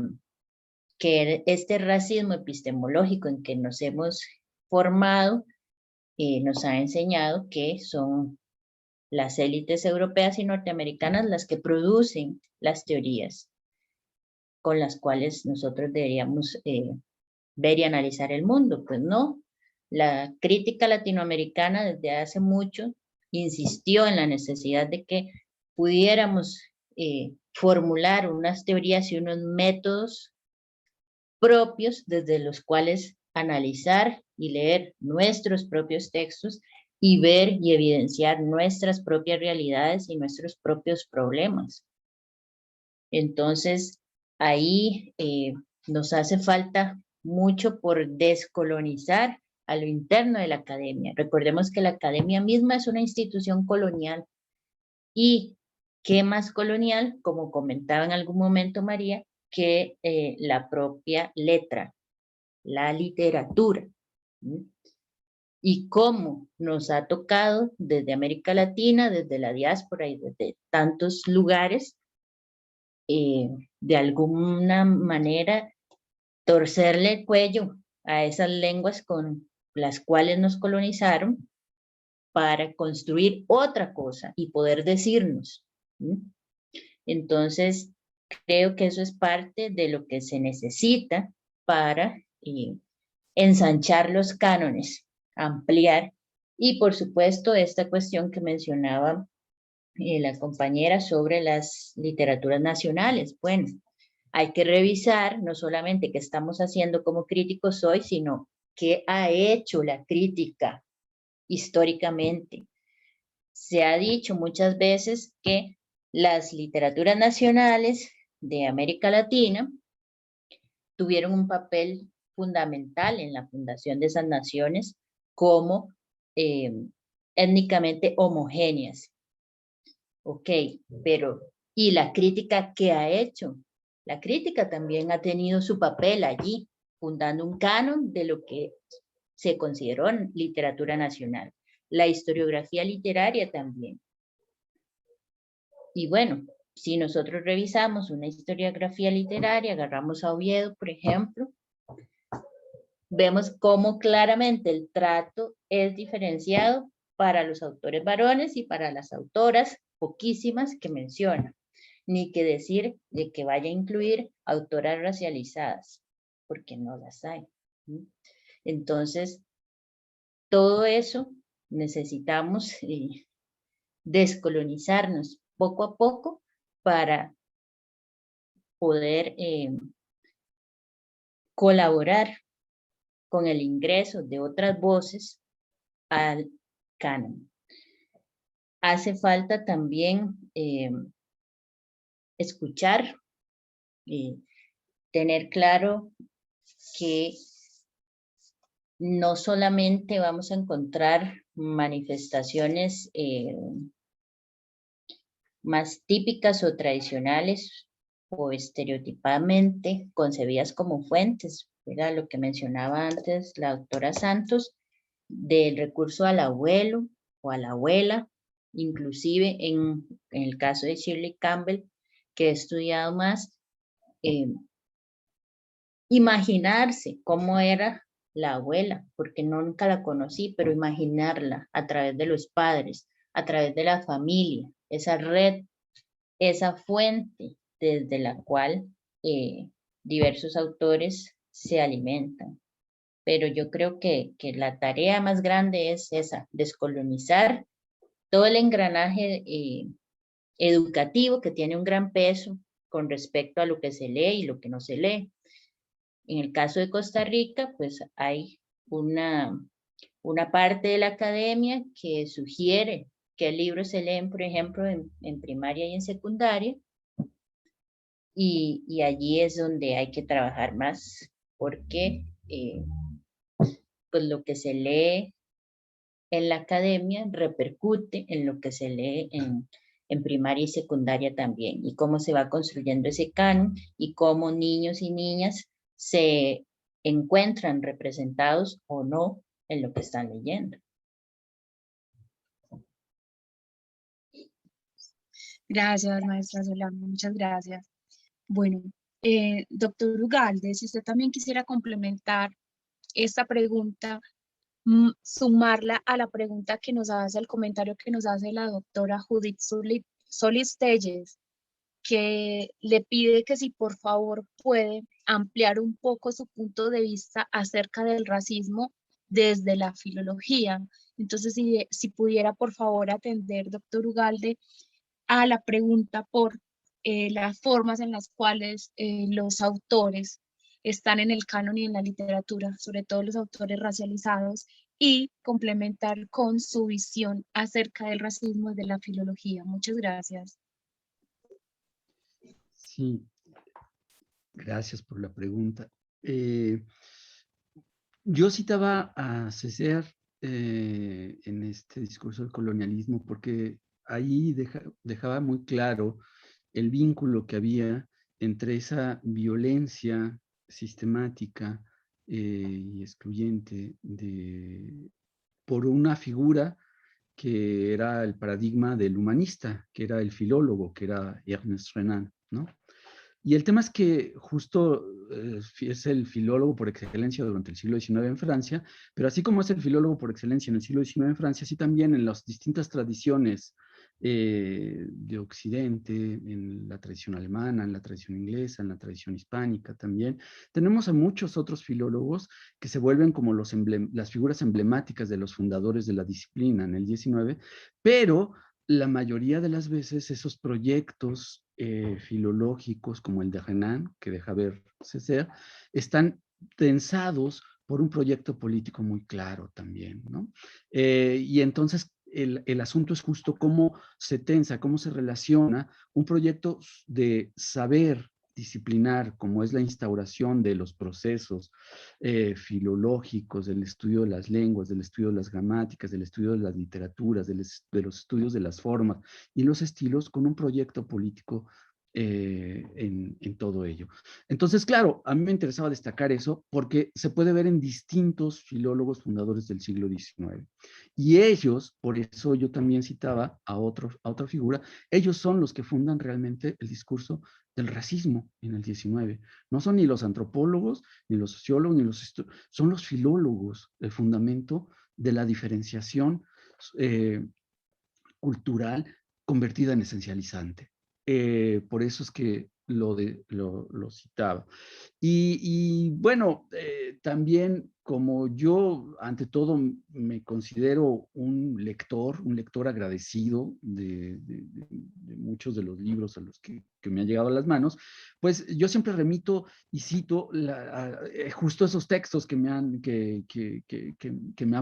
Speaker 4: racismo epistemológico en que nos hemos formado, nos ha enseñado que son las élites europeas y norteamericanas las que producen las teorías con las cuales nosotros deberíamos ver y analizar el mundo. Pues no, la crítica latinoamericana desde hace mucho insistió en la necesidad de que pudiéramos formular unas teorías y unos métodos propios desde los cuales analizar y leer nuestros propios textos y ver y evidenciar nuestras propias realidades y nuestros propios problemas. Entonces, ahí nos hace falta mucho por descolonizar a lo interno de la academia. Recordemos que la academia misma es una institución colonial. ¿Y qué más colonial, como comentaba en algún momento María, que la propia letra, la literatura? Y cómo nos ha tocado desde América Latina, desde la diáspora y desde tantos lugares, de alguna manera torcerle el cuello a esas lenguas con las cuales nos colonizaron para construir otra cosa y poder decirnos. Entonces, creo que eso es parte de lo que se necesita para ensanchar los cánones, ampliar, y por supuesto esta cuestión que mencionaba la compañera sobre las literaturas nacionales. Bueno, hay que revisar no solamente qué estamos haciendo como críticos hoy, sino qué ha hecho la crítica históricamente. Se ha dicho muchas veces que las literaturas nacionales de América Latina tuvieron un papel fundamental en la fundación de esas naciones como étnicamente homogéneas. Ok, pero ¿y la crítica qué ha hecho? La crítica también ha tenido su papel allí, fundando un canon de lo que se consideró literatura nacional. La historiografía literaria también. Y bueno, si nosotros revisamos una historiografía literaria, agarramos a Oviedo, por ejemplo, vemos cómo claramente el trato es diferenciado para los autores varones y para las autoras, poquísimas que menciona. Ni que decir de que vaya a incluir autoras racializadas, porque no las hay. Entonces, todo eso necesitamos descolonizarnos poco a poco para poder colaborar con el ingreso de otras voces al canon. Hace falta también escuchar, tener claro que no solamente vamos a encontrar manifestaciones más típicas o tradicionales o estereotipadamente concebidas como fuentes, ¿verdad? Lo que mencionaba antes la doctora Santos, del recurso al abuelo o a la abuela, inclusive en el caso de Shirley Campbell, que he estudiado más, imaginarse cómo era la abuela, porque nunca la conocí, pero imaginarla a través de los padres, a través de la familia, esa red, esa fuente desde la cual diversos autores se alimentan. Pero yo creo que la tarea más grande es esa, descolonizar todo el engranaje educativo que tiene un gran peso con respecto a lo que se lee y lo que no se lee. En el caso de Costa Rica, pues hay una parte de la academia que sugiere qué libros se leen, por ejemplo, en primaria y en secundaria, y allí es donde hay que trabajar más, porque pues lo que se lee en la academia repercute en lo que se lee en primaria y secundaria también, y cómo se va construyendo ese canon y cómo niños y niñas se encuentran representados o no en lo que están leyendo.
Speaker 3: Gracias, maestra Solano, muchas gracias. Bueno, doctor Ugalde, si usted también quisiera complementar esta pregunta, sumarla a la pregunta que nos hace, el comentario que nos hace la doctora Judith Solis Telles, que le pide que si por favor puede ampliar un poco su punto de vista acerca del racismo desde la filología. Entonces, si pudiera por favor atender, doctor Ugalde, a la pregunta por las formas en las cuales los autores están en el canon y en la literatura, sobre todo los autores racializados, y complementar con su visión acerca del racismo desde la filología. Muchas gracias.
Speaker 6: Sí, gracias por la pregunta. Yo citaba a Césaire en este discurso del colonialismo porque ahí dejaba muy claro el vínculo que había entre esa violencia sistemática y excluyente por una figura que era el paradigma del humanista, que era el filólogo, que era Ernest Renan, ¿no? Y el tema es que justo es el filólogo por excelencia durante el siglo XIX en Francia, pero así como es el filólogo por excelencia en el siglo XIX en Francia, así también en las distintas tradiciones de Occidente, en la tradición alemana, en la tradición inglesa, en la tradición hispánica también. Tenemos a muchos otros filólogos que se vuelven como las figuras emblemáticas de los fundadores de la disciplina en el XIX, pero la mayoría de las veces esos proyectos filológicos como el de Renan, que deja ver Césaire, están tensados por un proyecto político muy claro también, ¿no? Y entonces el asunto es justo cómo se tensa, cómo se relaciona un proyecto de saber disciplinar, como es la instauración de los procesos filológicos, del estudio de las lenguas, del estudio de las gramáticas, del estudio de las literaturas, de los estudios de las formas y los estilos, con un proyecto político en todo ello. Entonces, claro, a mí me interesaba destacar eso porque se puede ver en distintos filólogos fundadores del siglo XIX. Y ellos, por eso yo también citaba a otra figura, ellos son los que fundan realmente el discurso del racismo en el XIX. No son ni los antropólogos, ni los sociólogos, son los filólogos el fundamento de la diferenciación cultural convertida en esencializante. Por eso es que lo citaba. Y bueno, también como yo ante todo me considero un lector agradecido de muchos de los libros a los que me han llegado a las manos, pues yo siempre remito y cito justo esos textos que me han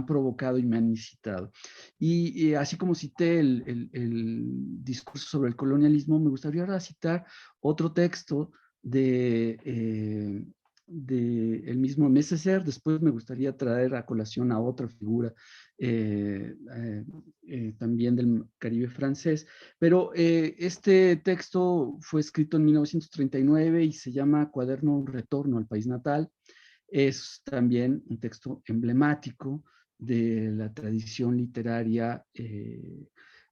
Speaker 6: provocado y me han incitado. Y así como cité el discurso sobre el colonialismo, me gustaría ahora citar otro texto de el mismo Césaire. Después me gustaría traer a colación a otra figura también del Caribe francés, pero este texto fue escrito en 1939 y se llama Cuaderno Un Retorno al País Natal. Es también un texto emblemático de la tradición literaria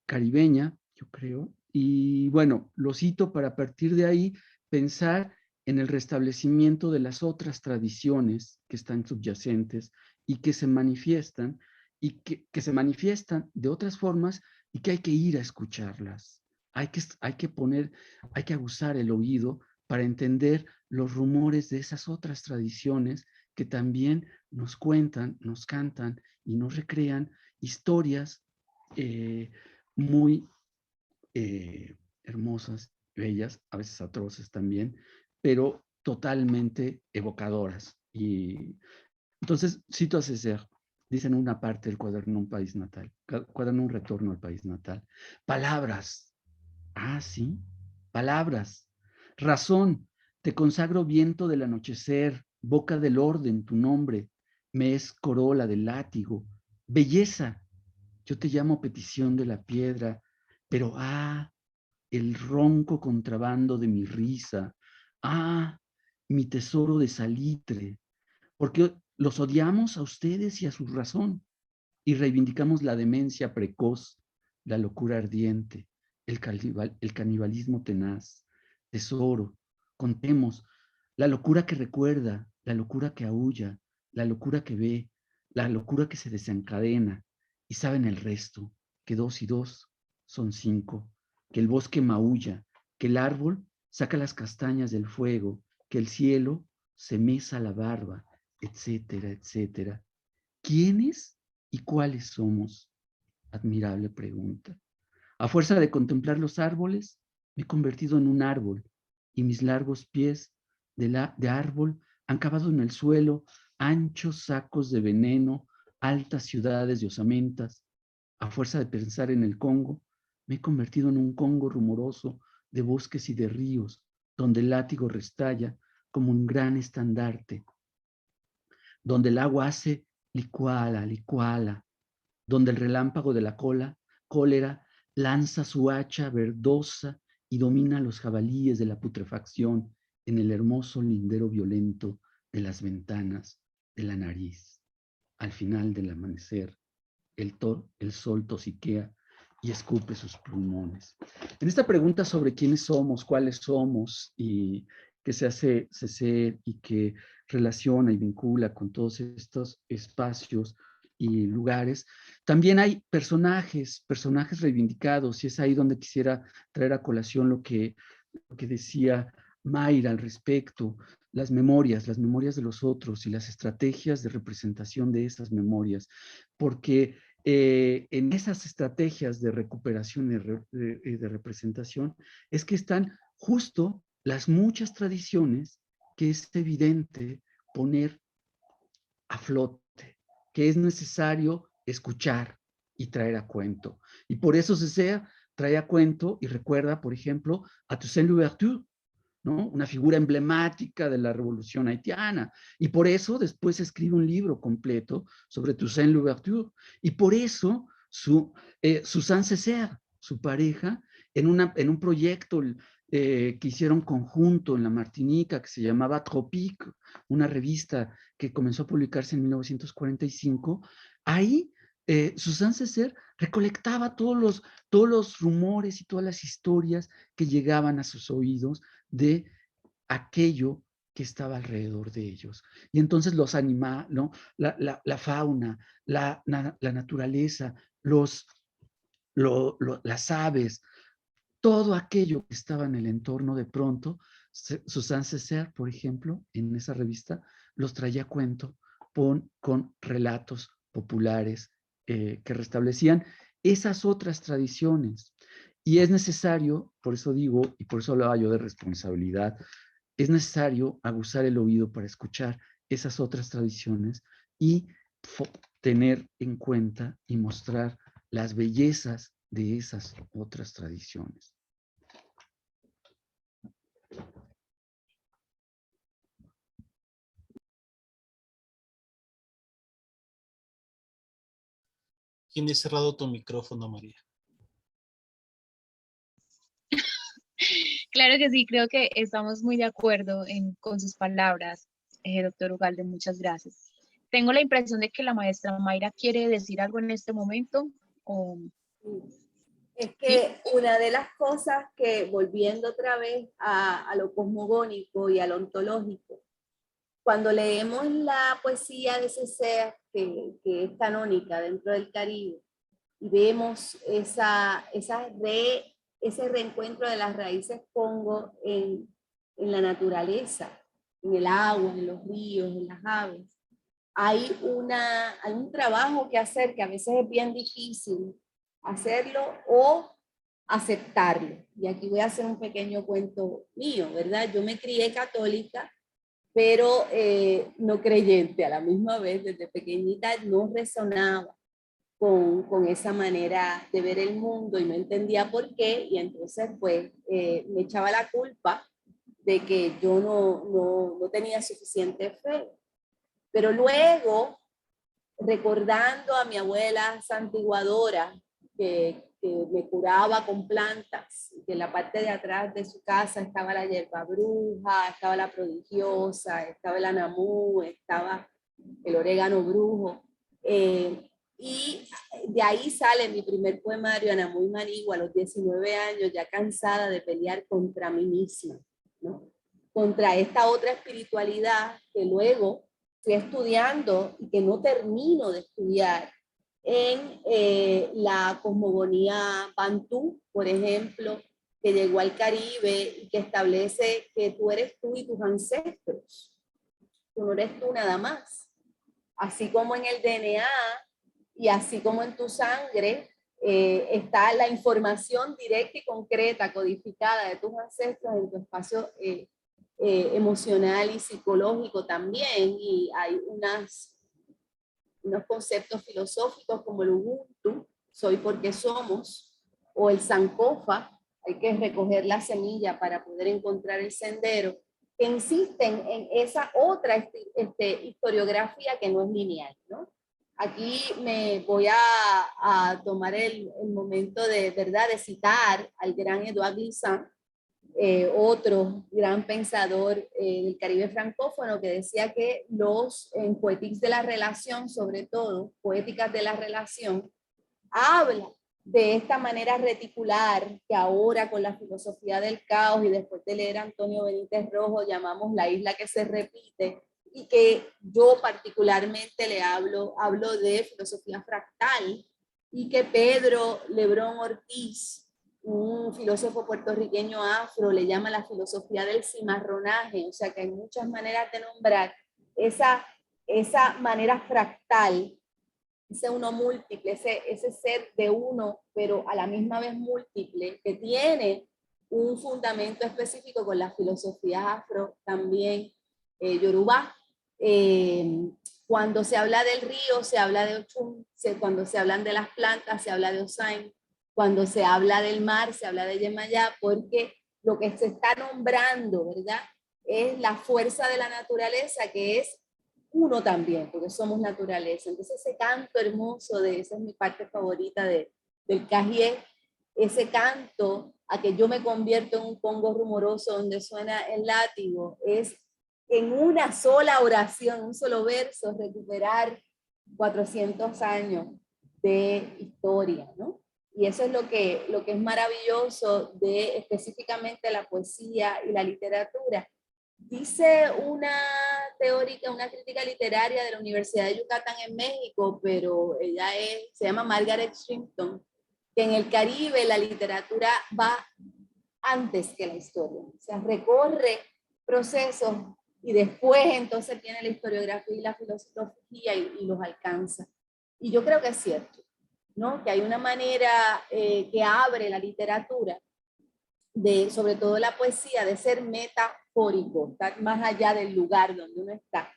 Speaker 6: caribeña, yo creo, y bueno, lo cito para a partir de ahí pensar en el restablecimiento de las otras tradiciones que están subyacentes y que se manifiestan, y que se manifiestan de otras formas y que hay que ir a escucharlas. Hay que aguzar el oído para entender los rumores de esas otras tradiciones que también nos cuentan, nos cantan y nos recrean historias muy hermosas, bellas, a veces atroces también, pero totalmente evocadoras. Y entonces, cito a Césaire, dice en una parte del cuaderno Un País Natal, cuaderno Un Retorno al País Natal, palabras, sí, palabras, razón, te consagro viento del anochecer, boca del orden, tu nombre, me es corola del látigo, belleza, yo te llamo petición de la piedra, pero el ronco contrabando de mi risa, mi tesoro de salitre, porque los odiamos a ustedes y a su razón, y reivindicamos la demencia precoz, la locura ardiente, el canibalismo tenaz. Tesoro, contemos, la locura que recuerda, la locura que aúlla, la locura que ve, la locura que se desencadena, y saben el resto, que 2 y 2 son 5, que el bosque maulla, que el árbol saca las castañas del fuego, que el cielo se mesa la barba, etcétera, etcétera. ¿Quiénes y cuáles somos? Admirable pregunta. A fuerza de contemplar los árboles, me he convertido en un árbol y mis largos pies de árbol han cavado en el suelo anchos sacos de veneno, altas ciudades de osamentas. A fuerza de pensar en el Congo, me he convertido en un Congo rumoroso de bosques y de ríos, donde el látigo restalla como un gran estandarte, donde el agua hace licuala, licuala, donde el relámpago de la cólera lanza su hacha verdosa y domina a los jabalíes de la putrefacción en el hermoso lindero violento de las ventanas de la nariz. Al final del amanecer, el sol tosiquea y escupe sus pulmones. En esta pregunta sobre quiénes somos, cuáles somos, y que se hace Césaire y que relaciona y vincula con todos estos espacios y lugares, también hay personajes reivindicados, y es ahí donde quisiera traer a colación lo que decía Mayra al respecto, las memorias de los otros y las estrategias de representación de esas memorias, porque en esas estrategias de recuperación y de representación es que están justo las muchas tradiciones que es evidente poner a flote, que es necesario escuchar y traer a cuento. Y por eso Césaire trae a cuento y recuerda, por ejemplo, a Toussaint Louverture, ¿no? Una figura emblemática de la revolución haitiana. Y por eso después escribe un libro completo sobre Toussaint Louverture. Y por eso Suzanne Césaire, su pareja, en un proyecto que hicieron conjunto en la Martinica, que se llamaba Tropique, una revista que comenzó a publicarse en 1945, ahí Suzanne Césaire recolectaba todos los rumores y todas las historias que llegaban a sus oídos de aquello que estaba alrededor de ellos. Y entonces los animales, ¿no? La fauna, la naturaleza, las aves, todo aquello que estaba en el entorno, de pronto, Suzanne Césaire, por ejemplo, en esa revista, los traía a cuento con relatos populares que restablecían esas otras tradiciones. Y es necesario, por eso digo, y por eso hablaba yo de responsabilidad, es necesario aguzar el oído para escuchar esas otras tradiciones y tener en cuenta y mostrar las bellezas de esas otras tradiciones.
Speaker 7: Tienes cerrado tu micrófono, María.
Speaker 3: Claro que sí, creo que estamos muy de acuerdo con sus palabras, doctor Ugalde, muchas gracias. Tengo la impresión de que la maestra Mayra quiere decir algo en este momento.
Speaker 5: Es que una de las cosas que, volviendo otra vez a lo cosmogónico y a lo ontológico, cuando leemos la poesía de Césaire, que es canónica dentro del Caribe, y vemos ese reencuentro de las raíces Congo en la naturaleza, en el agua, en los ríos, en las aves, hay un trabajo que hacer que a veces es bien difícil hacerlo o aceptarlo. Y aquí voy a hacer un pequeño cuento mío, ¿verdad? Yo me crié católica, pero no creyente a la misma vez. Desde pequeñita no resonaba con esa manera de ver el mundo y no entendía por qué, y entonces pues me echaba la culpa de que yo no tenía suficiente fe. Pero luego, recordando a mi abuela santiguadora, que me curaba con plantas, que en la parte de atrás de su casa estaba la hierba bruja, estaba la prodigiosa, estaba el anamú, estaba el orégano brujo, y de ahí sale mi primer poemario, Anamú y Manigua, a los 19 años, ya cansada de pelear contra mí misma, ¿no? Contra esta otra espiritualidad que luego fui estudiando y que no termino de estudiar en la cosmogonía bantú, por ejemplo, que llegó al Caribe y que establece que tú eres tú y tus ancestros. Tú no eres tú nada más. Así como en el DNA y así como en tu sangre está la información directa y concreta, codificada de tus ancestros en tu espacio emocional y psicológico también, y hay unos conceptos filosóficos como el Ubuntu, soy porque somos, o el Sankofa, hay que recoger la semilla para poder encontrar el sendero, que insisten en esa otra historiografía que no es lineal, ¿no? Aquí me voy a tomar el momento de verdad de citar al gran Edouard Glissant, otro gran pensador del Caribe francófono, que decía que en Poéticas de la Relación, sobre todo, Poéticas de la Relación, habla de esta manera reticular que ahora con la filosofía del caos y después de leer a Antonio Benítez Rojo llamamos la isla que se repite, y que yo particularmente hablo de filosofía fractal, y que Pedro Lebrón Ortiz, un filósofo puertorriqueño afro, le llama la filosofía del cimarronaje. O sea que hay muchas maneras de nombrar esa manera fractal, ese uno múltiple, ese ser de uno, pero a la misma vez múltiple, que tiene un fundamento específico con las filosofías afro, también yorubá. Cuando se habla del río, se habla de Ochun, cuando se hablan de las plantas, se habla de Osain, cuando se habla del mar, se habla de Yemayá, porque lo que se está nombrando, ¿verdad?, es la fuerza de la naturaleza, que es uno también, porque somos naturaleza. Entonces ese canto hermoso, esa es mi parte favorita del Cahier, ese canto a que yo me convierto en un congo rumoroso donde suena el látigo, es en una sola oración, un solo verso, recuperar 400 años de historia, ¿no? Y eso es lo que es maravilloso de específicamente la poesía y la literatura. Dice una teórica, una crítica literaria de la Universidad de Yucatán en México, pero ella se llama Margaret Shrimpton, que en el Caribe la literatura va antes que la historia. O sea, recorre procesos y después entonces viene la historiografía y la filosofía y los alcanza. Y yo creo que es cierto, ¿no?, que hay una manera que abre la literatura, sobre todo la poesía, de ser metafórico, estar más allá del lugar donde uno está,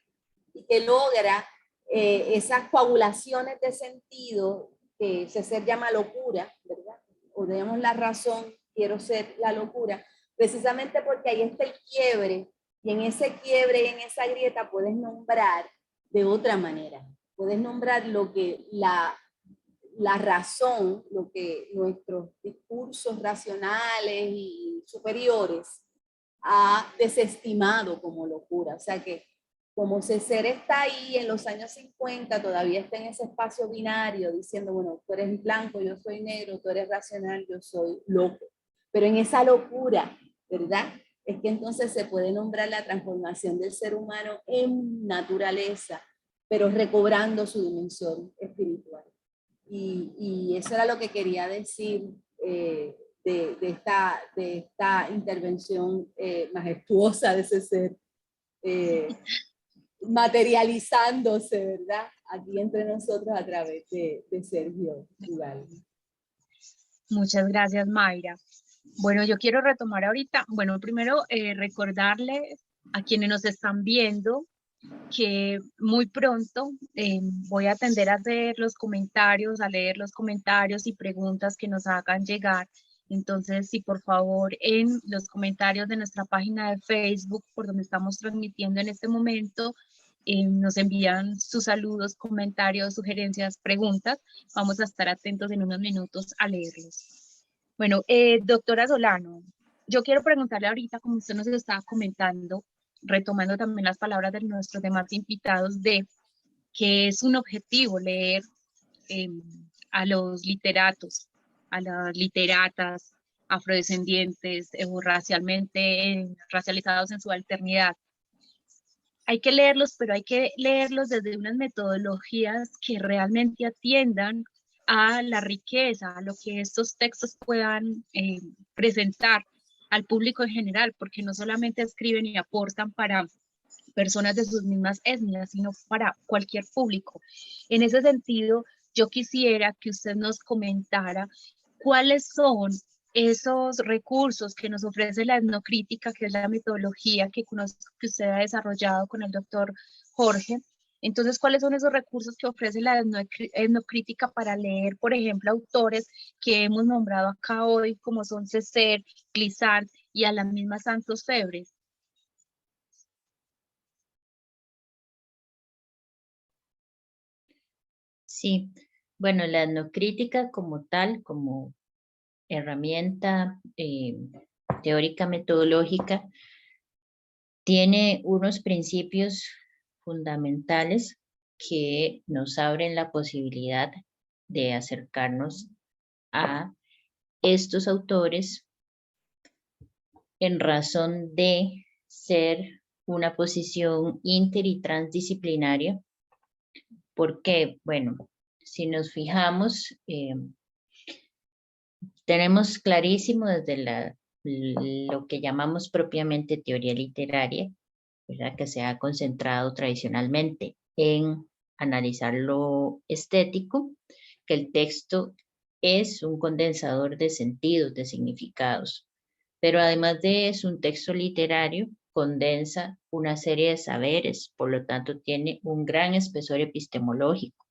Speaker 5: y que logra esas coagulaciones de sentido que Césaire llama locura, ¿verdad? O digamos la razón, quiero ser la locura, precisamente porque ahí está el quiebre, y en ese quiebre y en esa grieta puedes nombrar de otra manera, puedes nombrar lo que la razón, lo que nuestros discursos racionales y superiores ha desestimado como locura. O sea que como Césaire está ahí en los años 50, todavía está en ese espacio binario, diciendo, bueno, tú eres blanco, yo soy negro, tú eres racional, yo soy loco. Pero en esa locura, ¿verdad? Es que entonces se puede nombrar la transformación del ser humano en naturaleza, pero recobrando su dimensión espiritual. Y eso era lo que quería decir de esta intervención majestuosa de ese ser materializándose, ¿verdad? Aquí entre nosotros a través de Sergio Ugalde.
Speaker 3: Muchas gracias, Mayra. Bueno, yo quiero retomar ahorita, bueno, primero recordarles a quienes nos están viendo que muy pronto voy a atender a hacer los comentarios, a leer los comentarios y preguntas que nos hagan llegar. Entonces, si por favor en los comentarios de nuestra página de Facebook, por donde estamos transmitiendo en este momento, nos envían sus saludos, comentarios, sugerencias, preguntas, vamos a estar atentos en unos minutos a leerlos. Bueno, doctora Solano, yo quiero preguntarle ahorita, como usted nos estaba comentando, retomando también las palabras de nuestros demás invitados, de que es un objetivo leer a los literatos, a las literatas afrodescendientes o racialmente racializados en su alternidad. Hay que leerlos, pero hay que leerlos desde unas metodologías que realmente atiendan a la riqueza, a lo que estos textos puedan presentar al público en general, porque no solamente escriben y aportan para personas de sus mismas etnias, sino para cualquier público. En ese sentido, yo quisiera que usted nos comentara cuáles son esos recursos que nos ofrece la etnocrítica, que es la metodología que usted ha desarrollado con el doctor Jorge. Entonces, ¿cuáles son esos recursos que ofrece la etnocrítica para leer, por ejemplo, autores que hemos nombrado acá hoy, como son Césaire, Glissant y a la misma Santos Febres?
Speaker 4: Sí, bueno, la etnocrítica como tal, como herramienta teórica metodológica, tiene unos principios fundamentales que nos abren la posibilidad de acercarnos a estos autores en razón de ser una posición inter y transdisciplinaria. Porque, bueno, si nos fijamos, tenemos clarísimo desde lo que llamamos propiamente teoría literaria, ¿verdad? Que se ha concentrado tradicionalmente en analizar lo estético, que el texto es un condensador de sentidos, de significados. Pero además de eso, un texto literario condensa una serie de saberes, por lo tanto tiene un gran espesor epistemológico.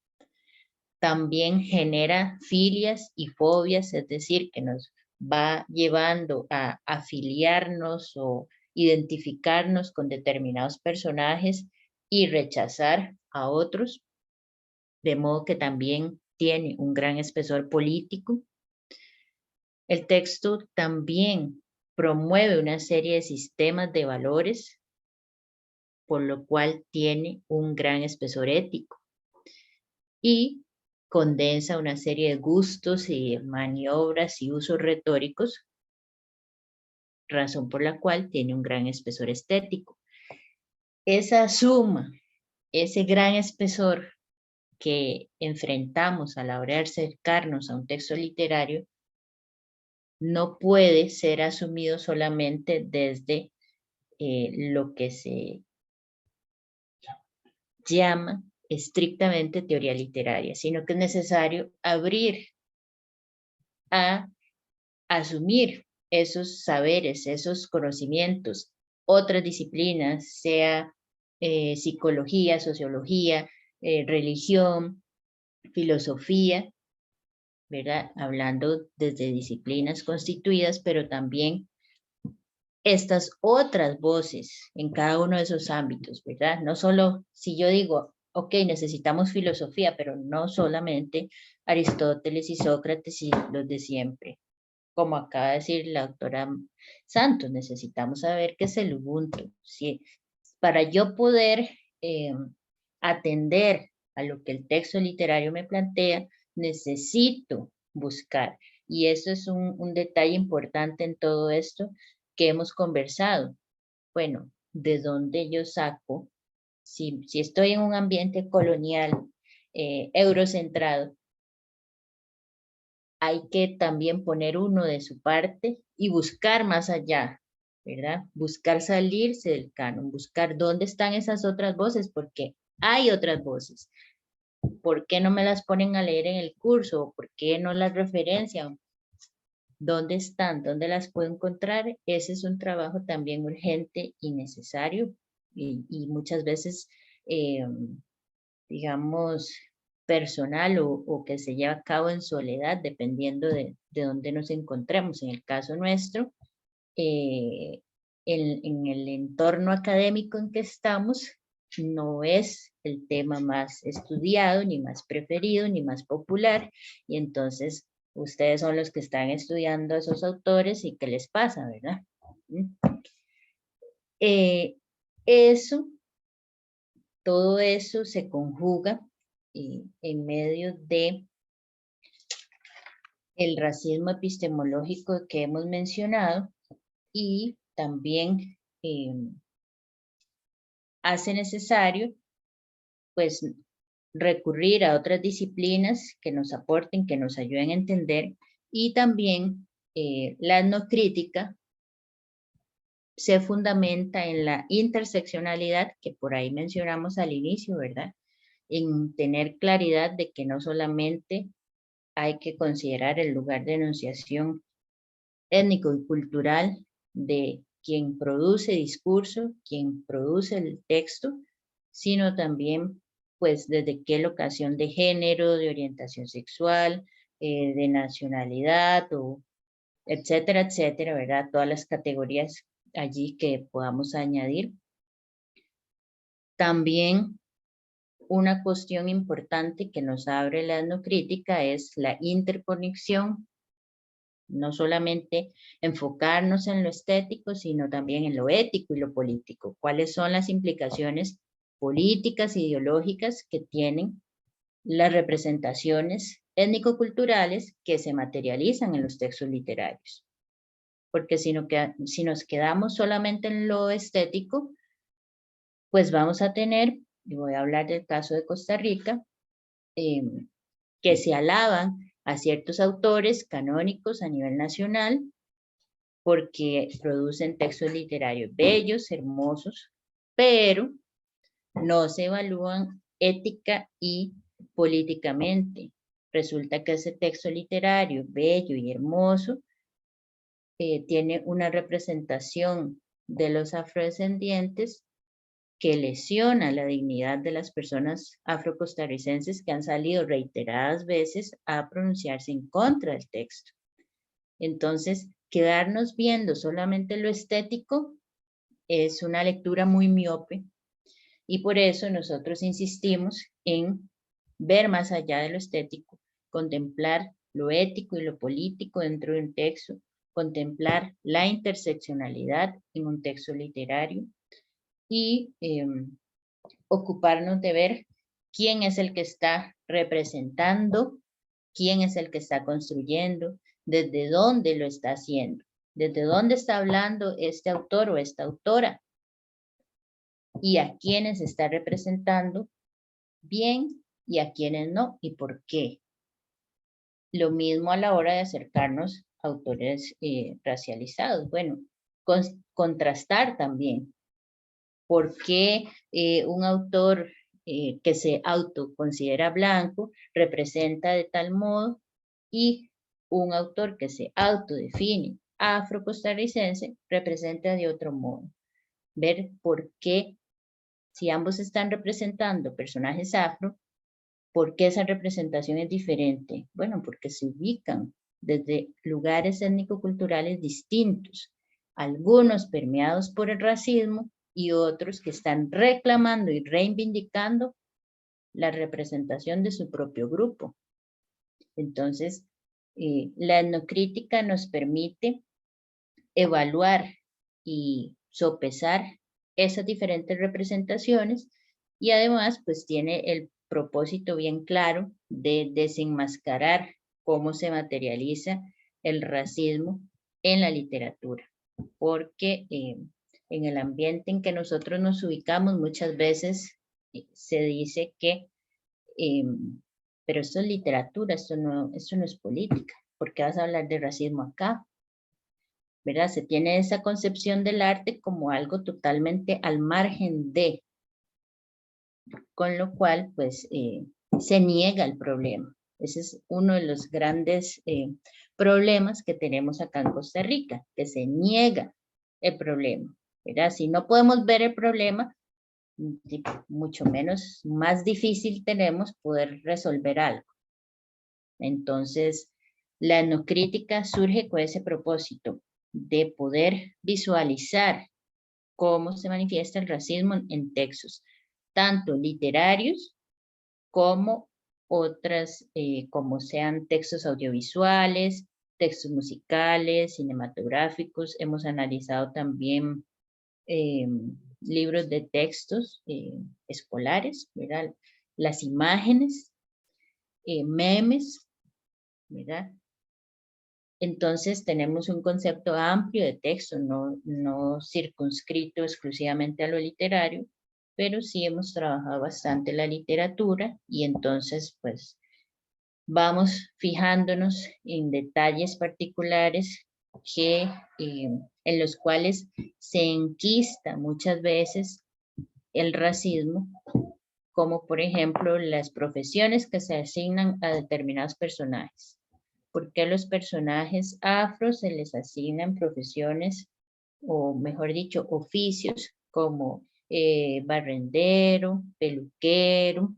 Speaker 4: También genera filias y fobias, es decir, que nos va llevando a afiliarnos o identificarnos con determinados personajes y rechazar a otros, de modo que también tiene un gran espesor político. El texto también promueve una serie de sistemas de valores, por lo cual tiene un gran espesor ético. Y condensa una serie de gustos y maniobras y usos retóricos, razón por la cual tiene un gran espesor estético. Esa suma, ese gran espesor que enfrentamos a la hora de acercarnos a un texto literario, no puede ser asumido solamente desde lo que se llama estrictamente teoría literaria, sino que es necesario abrir a asumir esos saberes, esos conocimientos, otras disciplinas, sea psicología, sociología, religión, filosofía, ¿verdad? Hablando desde disciplinas constituidas, pero también estas otras voces en cada uno de esos ámbitos, ¿verdad? No solo si yo digo, ok, necesitamos filosofía, pero no solamente Aristóteles y Sócrates y los de siempre. Como acaba de decir la doctora Santos, necesitamos saber qué es el Ubuntu. Si, para yo poder atender a lo que el texto literario me plantea, necesito buscar. Y eso es un detalle importante en todo esto que hemos conversado. Bueno, ¿de dónde yo saco? Si estoy en un ambiente colonial, eurocentrado, hay que también poner uno de su parte y buscar más allá, ¿verdad? Buscar salirse del canon, buscar dónde están esas otras voces, porque hay otras voces. ¿Por qué no me las ponen a leer en el curso? ¿Por qué no las referencian? ¿Dónde están? ¿Dónde las puedo encontrar? Ese es un trabajo también urgente y necesario y muchas veces, digamos, personal o que se lleva a cabo en soledad, dependiendo de dónde nos encontremos. En el caso nuestro, en el entorno académico en que estamos, no es el tema más estudiado, ni más preferido, ni más popular, y entonces ustedes son los que están estudiando a esos autores y qué les pasa, ¿verdad? Todo eso se conjuga en medio de el racismo epistemológico que hemos mencionado y también hace necesario pues recurrir a otras disciplinas que nos aporten, que nos ayuden a entender, y también la etnocrítica se fundamenta en la interseccionalidad que por ahí mencionamos al inicio, ¿verdad? En tener claridad de que no solamente hay que considerar el lugar de enunciación étnico y cultural de quien produce discurso, quien produce el texto, sino también pues desde qué locación de género, de orientación sexual, de nacionalidad, o etcétera, etcétera, ¿verdad? Todas las categorías allí que podamos añadir. También una cuestión importante que nos abre la etnocrítica es la interconexión, no solamente enfocarnos en lo estético, sino también en lo ético y lo político. ¿Cuáles son las implicaciones políticas, ideológicas que tienen las representaciones étnico-culturales que se materializan en los textos literarios? Porque si nos quedamos solamente en lo estético, pues vamos a tener, y voy a hablar del caso de Costa Rica, que se alaban a ciertos autores canónicos a nivel nacional porque producen textos literarios bellos, hermosos, pero no se evalúan ética y políticamente. Resulta que ese texto literario bello y hermoso tiene una representación de los afrodescendientes que lesiona la dignidad de las personas afrocostarricenses que han salido reiteradas veces a pronunciarse en contra del texto. Entonces, quedarnos viendo solamente lo estético es una lectura muy miope y por eso nosotros insistimos en ver más allá de lo estético, contemplar lo ético y lo político dentro de un texto, contemplar la interseccionalidad en un texto literario y ocuparnos de ver quién es el que está representando, quién es el que está construyendo, desde dónde lo está haciendo, desde dónde está hablando este autor o esta autora y a quiénes está representando bien y a quiénes no y por qué. Lo mismo a la hora de acercarnos a autores racializados. Bueno, contrastar también. ¿Por qué un autor que se autoconsidera blanco representa de tal modo y un autor que se autodefine afrocostarricense representa de otro modo? Ver por qué, si ambos están representando personajes afro, ¿por qué esa representación es diferente? Bueno, porque se ubican desde lugares étnico-culturales distintos, algunos permeados por el racismo y otros que están reclamando y reivindicando la representación de su propio grupo. Entonces, la etnocrítica nos permite evaluar y sopesar esas diferentes representaciones Y además, pues tiene el propósito bien claro de desenmascarar cómo se materializa el racismo en la literatura. Porque en el ambiente en que nosotros nos ubicamos muchas veces se dice que, pero esto es literatura, esto no es política. ¿Por qué vas a hablar de racismo acá? ¿Verdad? Se tiene esa concepción del arte como algo totalmente al margen de, con lo cual pues se niega el problema. Ese es uno de los grandes problemas que tenemos acá en Costa Rica, que se niega el problema, ¿verdad? Si no podemos ver el problema, mucho menos, más difícil tenemos poder resolver algo. Entonces, la etnocrítica surge con ese propósito de poder visualizar cómo se manifiesta el racismo en textos, tanto literarios como otras, como sean textos audiovisuales, textos musicales, cinematográficos. Hemos analizado también libros de textos escolares, ¿verdad? Las imágenes, memes, ¿verdad? Entonces tenemos un concepto amplio de texto, no circunscrito exclusivamente a lo literario, pero sí hemos trabajado bastante la literatura y entonces pues vamos fijándonos en detalles particulares que, en los cuales se enquista muchas veces el racismo, como por ejemplo las profesiones que se asignan a determinados personajes. ¿Por qué a los personajes afros se les asignan profesiones, o mejor dicho, oficios como barrendero, peluquero,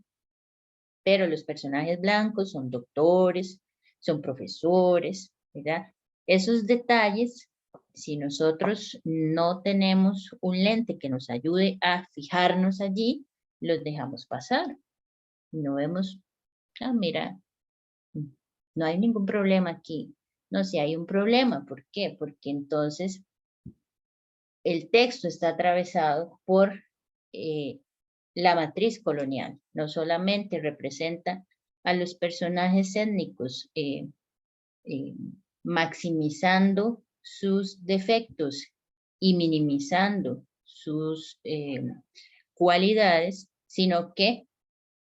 Speaker 4: pero los personajes blancos son doctores, son profesores, ¿verdad? Esos detalles, si nosotros no tenemos un lente que nos ayude a fijarnos allí, los dejamos pasar. No vemos, mira, no hay ningún problema aquí. No, si hay un problema, ¿por qué? Porque entonces el texto está atravesado por la matriz colonial. No solamente representa a los personajes étnicos maximizando sus defectos y minimizando sus cualidades, sino que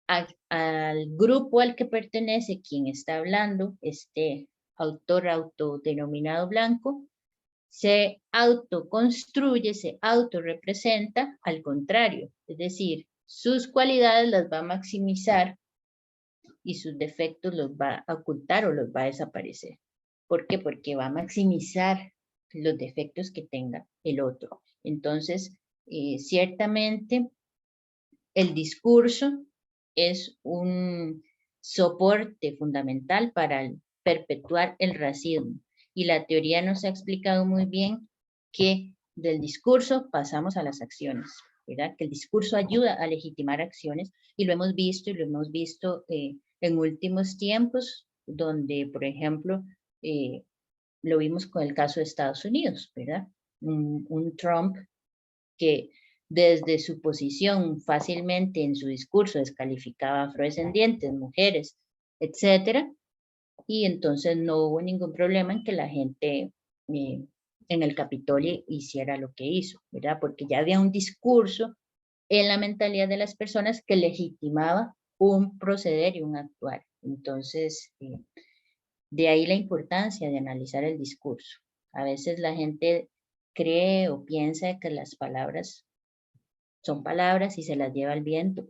Speaker 4: al grupo al que pertenece quien está hablando, este autor autodenominado blanco, se autoconstruye, se autorrepresenta al contrario, es decir, sus cualidades las va a maximizar y sus defectos los va a ocultar o los va a desaparecer. ¿Por qué? Porque va a maximizar los defectos que tenga el otro. Entonces, ciertamente, el discurso es un soporte fundamental para perpetuar el racismo. Y la teoría nos ha explicado muy bien que del discurso pasamos a las acciones, ¿verdad? Que el discurso ayuda a legitimar acciones y lo hemos visto en últimos tiempos, donde, por ejemplo, lo vimos con el caso de Estados Unidos, ¿verdad? Un Trump que desde su posición fácilmente en su discurso descalificaba a afrodescendientes, mujeres, etcétera, y entonces no hubo ningún problema en que la gente en el Capitolio hiciera lo que hizo, ¿verdad? Porque ya había un discurso en la mentalidad de las personas que legitimaba un proceder y un actuar. Entonces, de ahí la importancia de analizar el discurso. A veces la gente cree o piensa que las palabras son palabras y se las lleva el viento,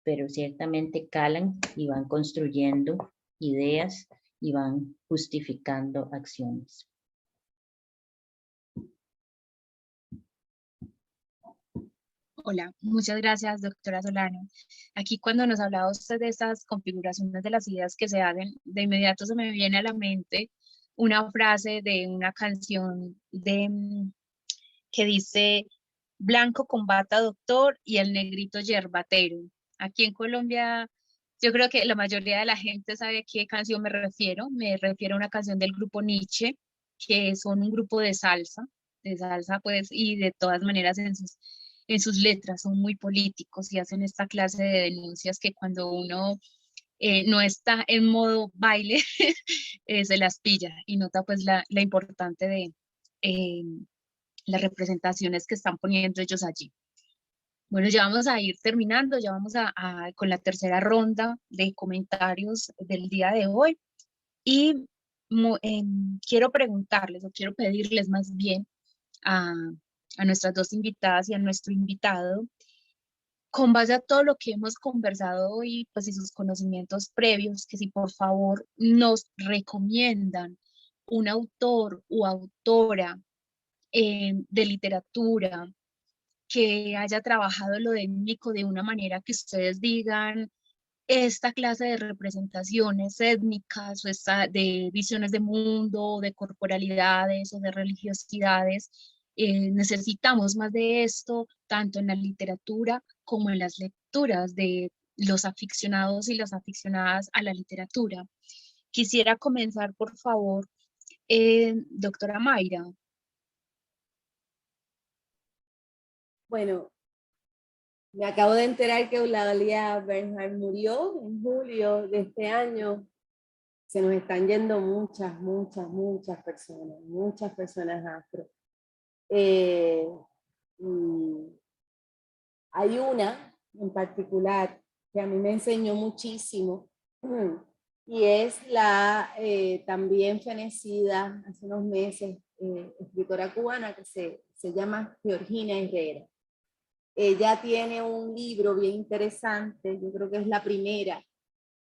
Speaker 4: pero ciertamente calan y van construyendo ideas y van justificando acciones.
Speaker 3: Hola, muchas gracias, doctora Solano. Aquí cuando nos hablaba usted de estas configuraciones de las ideas que se hacen, de inmediato se me viene a la mente una frase de una canción que dice: blanco combata doctor y el negrito yerbatero. Aquí en Colombia, yo creo que la mayoría de la gente sabe a qué canción me refiero. Me refiero a una canción del grupo Nietzsche, que son un grupo de salsa pues, y de todas maneras en sus letras, son muy políticos y hacen esta clase de denuncias que cuando uno no está en modo baile, se las pilla y nota pues la importante de las representaciones que están poniendo ellos allí. Bueno, ya vamos a ir terminando, ya vamos con la tercera ronda de comentarios del día de hoy. Y quiero preguntarles, o quiero pedirles más bien a nuestras dos invitadas y a nuestro invitado, con base a todo lo que hemos conversado hoy, pues y sus conocimientos previos, que si por favor nos recomiendan un autor o autora de literatura que haya trabajado lo étnico de una manera que ustedes digan, esta clase de representaciones étnicas o de visiones de mundo, de corporalidades o de religiosidades, necesitamos más de esto, tanto en la literatura como en las lecturas de los aficionados y las aficionadas a la literatura. Quisiera comenzar, por favor, doctora Mayra.
Speaker 5: Bueno, me acabo de enterar que Eulalia Bernhardt murió en julio de este año. Se nos están yendo muchas personas afro. Hay una en particular que a mí me enseñó muchísimo y es la también fenecida hace unos meses escritora cubana que se llama Georgina Herrera. Ella tiene un libro bien interesante, yo creo que es la primera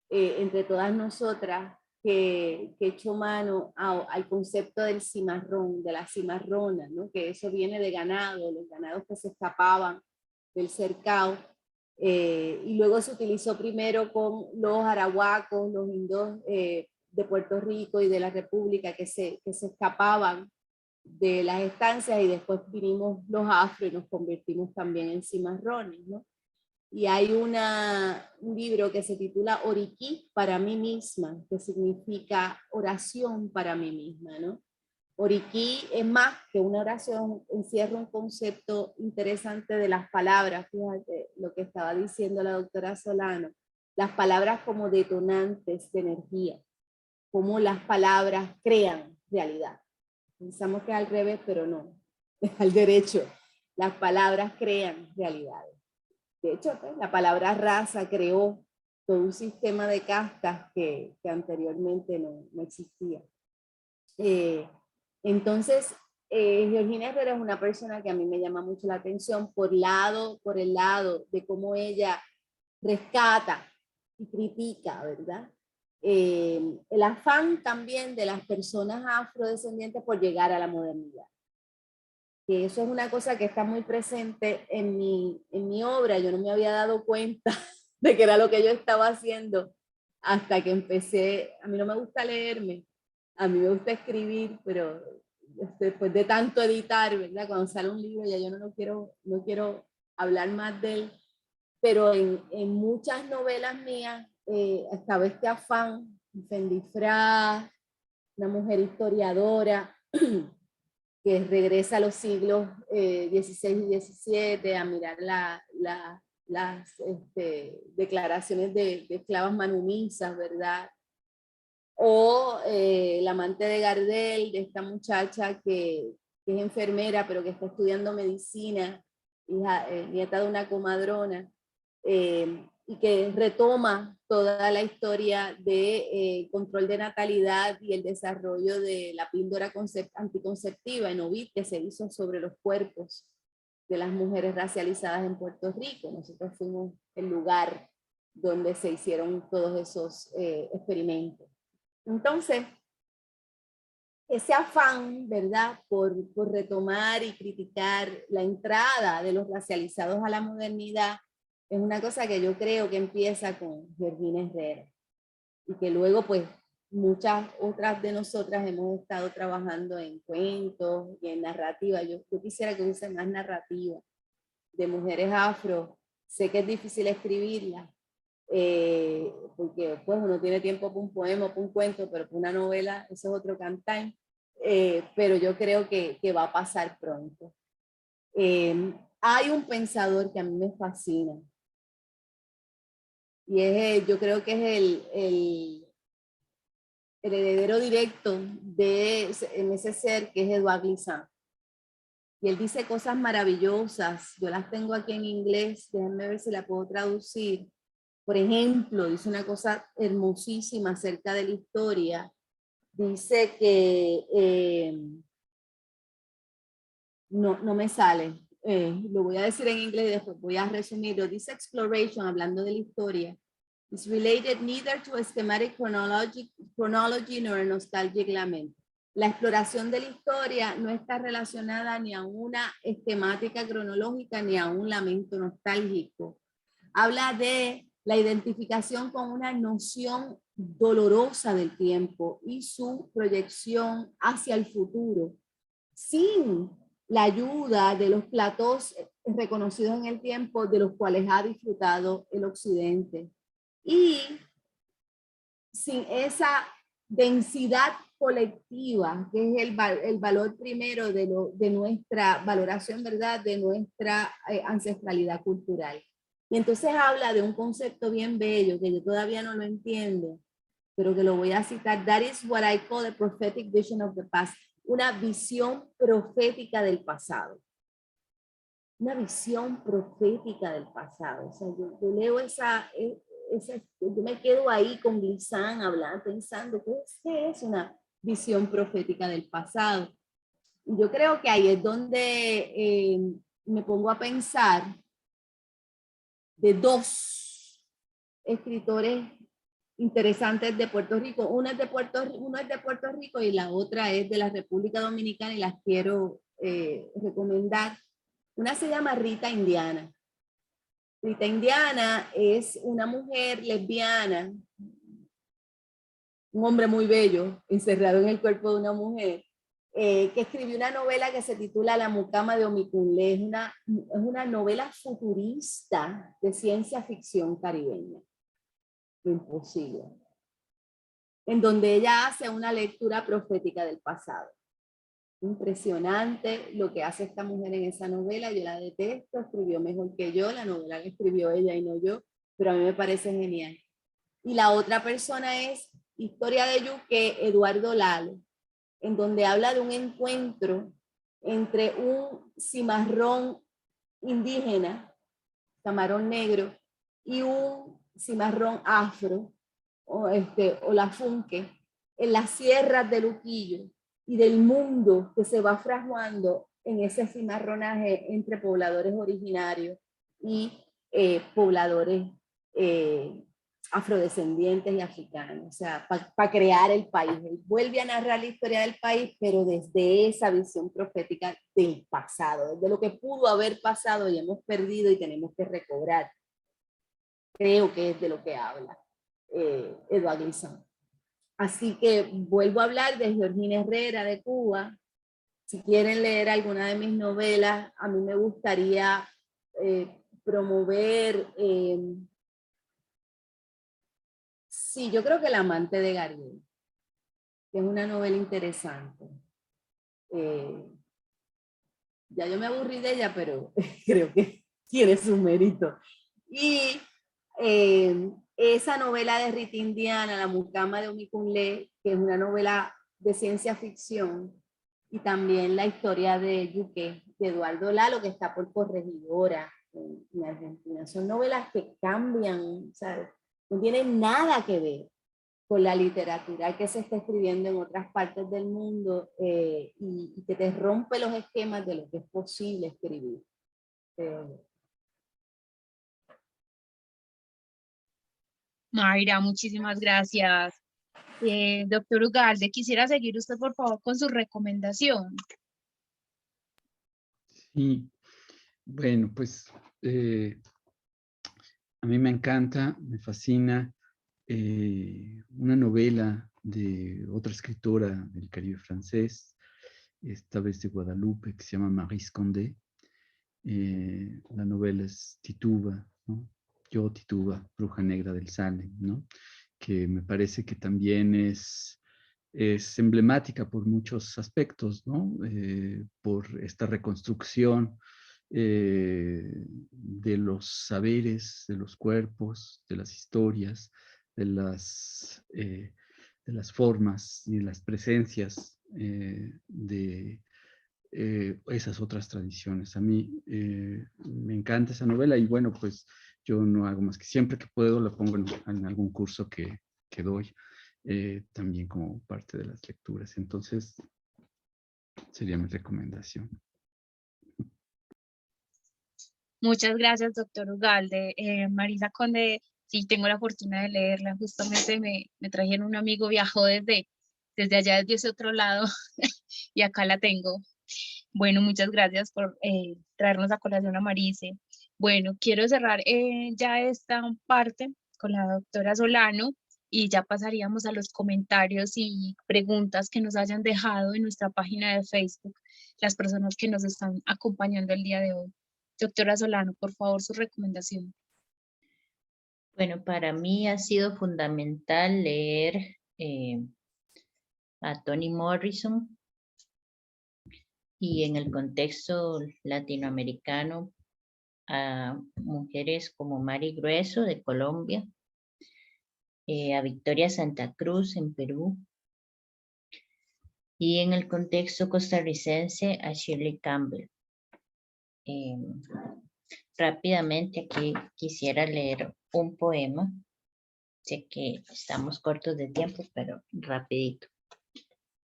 Speaker 5: entre todas nosotras que echó mano al concepto del cimarrón, de la cimarrona, ¿no? Que eso viene de ganado, los ganados que se escapaban del cercado, y luego se utilizó primero con los arahuacos, los indios de Puerto Rico y de la República que se escapaban de las estancias, y después vinimos los afro y nos convertimos también en cimarrones, ¿no? Y hay un libro que se titula Oriquí para mí misma, que significa oración para mí misma, ¿no? Oriquí es más que una oración, encierra un concepto interesante de las palabras, fíjate lo que estaba diciendo la doctora Solano, las palabras como detonantes de energía, cómo las palabras crean realidad. Pensamos que es al revés, pero no, es al derecho. Las palabras crean realidades. De hecho, pues, la palabra raza creó todo un sistema de castas que anteriormente no existía. Entonces, Georgina Herrera es una persona que a mí me llama mucho la atención por el lado de cómo ella rescata y critica, ¿verdad? El afán también de las personas afrodescendientes por llegar a la modernidad. Que eso es una cosa que está muy presente en mi obra. Yo no me había dado cuenta de que era lo que yo estaba haciendo hasta que empecé. A mí no me gusta leerme, a mí me gusta escribir, pero después de tanto editar, ¿verdad? Cuando sale un libro ya yo no quiero hablar más de él, pero en muchas novelas mías estaba este afán, Fendi Fra, una mujer historiadora, que regresa a los siglos XVI y XVII a mirar las declaraciones de esclavas manumisas, ¿verdad? O la amante de Gardel, de esta muchacha que es enfermera, pero que está estudiando medicina, nieta de una comadrona, y que retoma toda la historia de control de natalidad y el desarrollo de la píldora anticonceptiva en Ovid que se hizo sobre los cuerpos de las mujeres racializadas en Puerto Rico. Nosotros fuimos el lugar donde se hicieron todos esos experimentos. Entonces, ese afán, ¿verdad?, por retomar y criticar la entrada de los racializados a la modernidad es una cosa que yo creo que empieza con Georgina Herrera y que luego pues muchas otras de nosotras hemos estado trabajando en cuentos y en narrativa. Yo quisiera que hubiese más narrativa de mujeres afro. Sé que es difícil escribirla porque pues uno tiene tiempo para un poema, para un cuento, pero para una novela eso es otro cantar. Pero yo creo que va a pasar pronto. hay un pensador que a mí me fascina. Y es, yo creo que es el heredero directo en ese ser que es Edouard Glissant. Y él dice cosas maravillosas. Yo las tengo aquí en inglés. Déjenme ver si la puedo traducir. Por ejemplo, dice una cosa hermosísima acerca de la historia. Dice que no me sale. Lo voy a decir en inglés y después voy a resumirlo. Dice exploration, hablando de la historia, is related neither to a schematic chronology nor a nostalgic lament. La exploración de la historia no está relacionada ni a una esquemática cronológica ni a un lamento nostálgico. Habla de la identificación con una noción dolorosa del tiempo y su proyección hacia el futuro, sin la ayuda de los platós reconocidos en el tiempo de los cuales ha disfrutado el occidente. Y sin esa densidad colectiva, que es el valor primero de nuestra valoración, ¿verdad? De nuestra ancestralidad cultural. Y entonces habla de un concepto bien bello, que yo todavía no lo entiendo, pero que lo voy a citar. That is what I call a prophetic vision of the past. Una visión profética del pasado. Una visión profética del pasado. O sea, yo leo yo me quedo ahí con Glissant hablando, pensando, ¿qué es una visión profética del pasado? Y yo creo que ahí es donde me pongo a pensar de dos escritores interesantes de Puerto Rico. Uno es de Puerto Rico y la otra es de la República Dominicana y las quiero recomendar. Una se llama Rita Indiana. Rita Indiana es una mujer lesbiana, un hombre muy bello, encerrado en el cuerpo de una mujer, que escribió una novela que se titula La mucama de Omikunle. Es una novela futurista de ciencia ficción caribeña. Lo imposible. En donde ella hace una lectura profética del pasado. Impresionante lo que hace esta mujer en esa novela. Yo la detesto, escribió mejor que yo, la novela la escribió ella y no yo, pero a mí me parece genial. Y la otra persona es Historia de Yuque, Eduardo Lalo, en donde habla de un encuentro entre un cimarrón indígena, camarón negro, y un cimarrón afro, o lafunque, en las sierras de Luquillo, y del mundo que se va fraguando en ese cimarronaje entre pobladores originarios y pobladores afrodescendientes y africanos, o sea, para crear el país. Él vuelve a narrar la historia del país, pero desde esa visión profética del pasado, desde lo que pudo haber pasado y hemos perdido y tenemos que recobrar. Creo que es de lo que habla Edouard Glissant. Así que vuelvo a hablar de Georgina Herrera de Cuba. Si quieren leer alguna de mis novelas, a mí me gustaría promover, sí, yo creo que El amante de Gardel, que es una novela interesante. Ya yo me aburrí de ella, pero creo que tiene su mérito. Y esa novela de Rita Indiana, La mucama de Omikunle, que es una novela de ciencia ficción, y también la historia de Yuque, de Eduardo Lalo, que está por Corregidora en Argentina. Son novelas que cambian, o sea, no tienen nada que ver con la literatura que se está escribiendo en otras partes del mundo y que te rompe los esquemas de lo que es posible escribir.
Speaker 3: Mayra, muchísimas gracias. Doctor Ugalde, quisiera seguir usted, por favor, con su recomendación.
Speaker 6: Sí, bueno, pues a mí me encanta, me fascina una novela de otra escritora del Caribe francés, esta vez de Guadalupe, que se llama Maryse Condé. La novela es Tituba, ¿no? Yo, Tituba, bruja negra del Salem, ¿no? Que me parece que también es emblemática por muchos aspectos, ¿no? Por esta reconstrucción de los saberes, de los cuerpos, de las historias, de las formas y de las presencias de esas otras tradiciones. A mí me encanta esa novela y bueno, pues yo no hago más que siempre que puedo la pongo en algún curso que doy, también como parte de las lecturas. Entonces, sería mi recomendación.
Speaker 3: Muchas gracias, doctor Ugalde. Marisa Conde, sí tengo la fortuna de leerla. Justamente me trajeron un amigo, viajó desde allá, desde ese otro lado, y acá la tengo. Bueno, muchas gracias por traernos a colación a Marise. Bueno, quiero cerrar ya esta parte con la doctora Solano y ya pasaríamos a los comentarios y preguntas que nos hayan dejado en nuestra página de Facebook las personas que nos están acompañando el día de hoy. Doctora Solano, por favor, su recomendación.
Speaker 4: Bueno, para mí ha sido fundamental leer a Toni Morrison y en el contexto latinoamericano a mujeres como Mari Grueso de Colombia, a Victoria Santa Cruz en Perú y en el contexto costarricense a Shirley Campbell. Rápidamente aquí quisiera leer un poema. Sé que estamos cortos de tiempo, pero rapidito.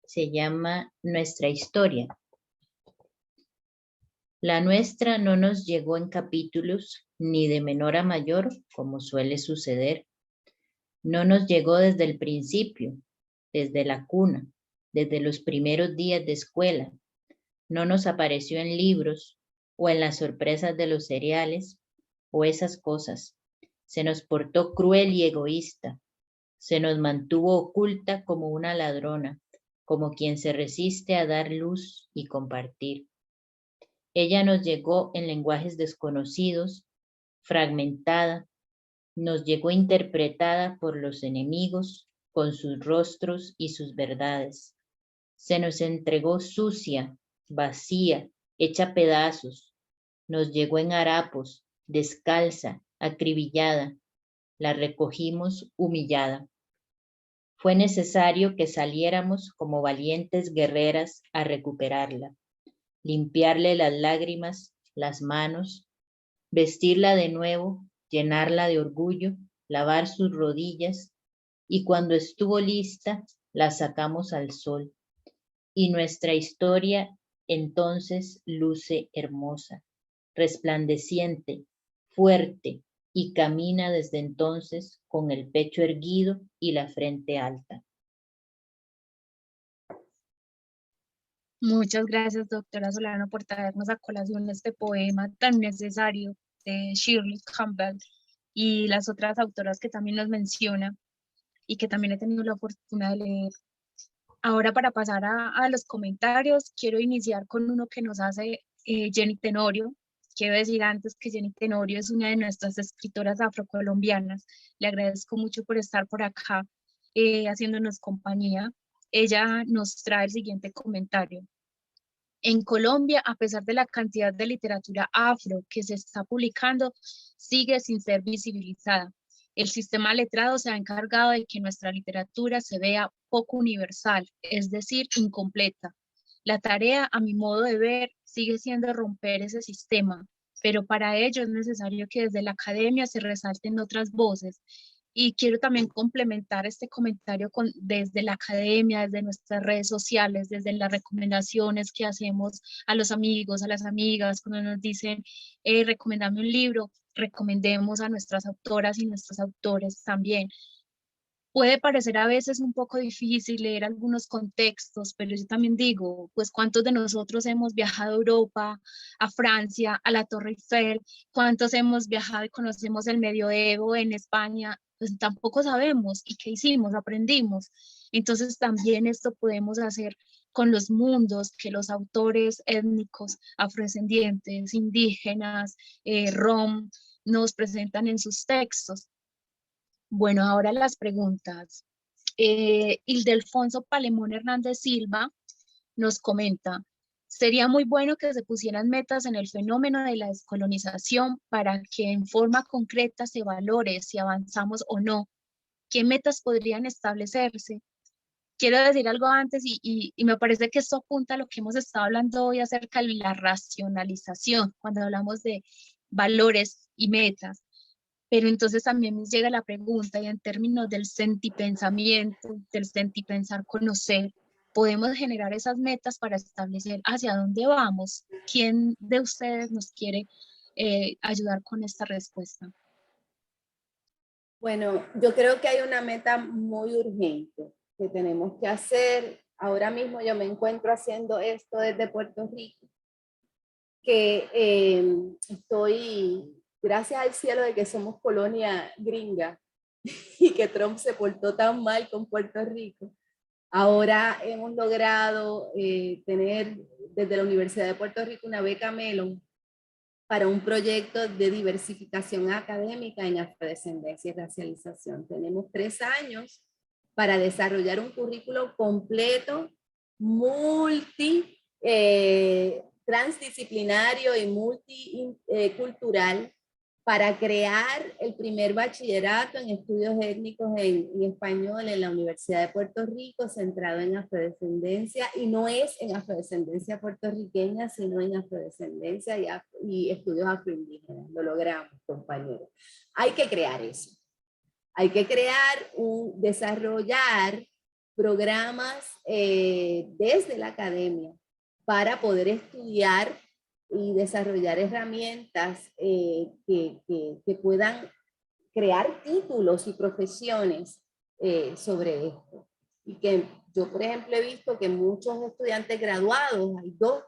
Speaker 4: Se llama Nuestra historia. La nuestra no nos llegó en capítulos, ni de menor a mayor, como suele suceder. No nos llegó desde el principio, desde la cuna, desde los primeros días de escuela. No nos apareció en libros o en las sorpresas de los cereales o esas cosas. Se nos portó cruel y egoísta. Se nos mantuvo oculta como una ladrona, como quien se resiste a dar luz y compartir. Ella nos llegó en lenguajes desconocidos, fragmentada, nos llegó interpretada por los enemigos con sus rostros y sus verdades. Se nos entregó sucia, vacía, hecha pedazos. Nos llegó en harapos, descalza, acribillada. La recogimos humillada. Fue necesario que saliéramos como valientes guerreras a recuperarla, limpiarle las lágrimas, las manos, vestirla de nuevo, llenarla de orgullo, lavar sus rodillas, y cuando estuvo lista, la sacamos al sol. Y nuestra historia entonces luce hermosa, resplandeciente, fuerte, y camina desde entonces con el pecho erguido y la frente alta.
Speaker 3: Muchas gracias, doctora Solano, por traernos a colación este poema tan necesario de Shirley Campbell y las otras autoras que también nos menciona y que también he tenido la fortuna de leer. Ahora, para pasar a los comentarios, quiero iniciar con uno que nos hace Jenny Tenorio. Quiero decir antes que Jenny Tenorio es una de nuestras escritoras afrocolombianas. Le agradezco mucho por estar por acá haciéndonos compañía. Ella nos trae el siguiente comentario. En Colombia, a pesar de la cantidad de literatura afro que se está publicando, sigue sin ser visibilizada. El sistema letrado se ha encargado de que nuestra literatura se vea poco universal, es decir, incompleta. La tarea, a mi modo de ver, sigue siendo romper ese sistema, pero para ello es necesario que desde la academia se resalten otras voces. Y quiero también complementar este comentario desde la academia, desde nuestras redes sociales, desde las recomendaciones que hacemos a los amigos, a las amigas, cuando nos dicen, recomendame un libro, recomendemos a nuestras autoras y nuestros autores también. Puede parecer a veces un poco difícil leer algunos contextos, pero yo también digo, pues cuántos de nosotros hemos viajado a Europa, a Francia, a la Torre Eiffel, cuántos hemos viajado y conocemos el medioevo en España, pues tampoco sabemos. ¿Y qué hicimos? Aprendimos. Entonces también esto podemos hacer con los mundos que los autores étnicos, afrodescendientes, indígenas, rom, nos presentan en sus textos. Bueno, ahora las preguntas. Ildefonso Palemón Hernández Silva nos comenta, Sería muy bueno que se pusieran metas en el fenómeno de la descolonización para que en forma concreta se valore si avanzamos o no. ¿Qué metas podrían establecerse? Quiero decir algo antes y me parece que esto apunta a lo que hemos estado hablando hoy acerca de la racionalización, cuando hablamos de valores y metas. Pero entonces también nos llega la pregunta, y en términos del sentipensamiento, del sentipensar conocer, ¿podemos generar esas metas para establecer hacia dónde vamos? ¿Quién de ustedes nos quiere ayudar con esta respuesta?
Speaker 5: Bueno, yo creo que hay una meta muy urgente que tenemos que hacer. Ahora mismo yo me encuentro haciendo esto desde Puerto Rico, que estoy, gracias al cielo de que somos colonia gringa y que Trump se portó tan mal con Puerto Rico. Ahora hemos logrado tener desde la Universidad de Puerto Rico una beca Mellon para un proyecto de diversificación académica en afrodescendencia y racialización. Tenemos 3 años para desarrollar un currículo completo, transdisciplinario y multicultural para crear el primer bachillerato en estudios étnicos en español en la Universidad de Puerto Rico, centrado en afrodescendencia, y no es en afrodescendencia puertorriqueña, sino en afrodescendencia y estudios afroindígenas. Lo logramos, compañeros. Hay que crear eso. Hay que desarrollar programas desde la academia para poder estudiar y desarrollar herramientas que puedan crear títulos y profesiones sobre esto. Y que yo, por ejemplo, he visto que muchos estudiantes graduados, hay 2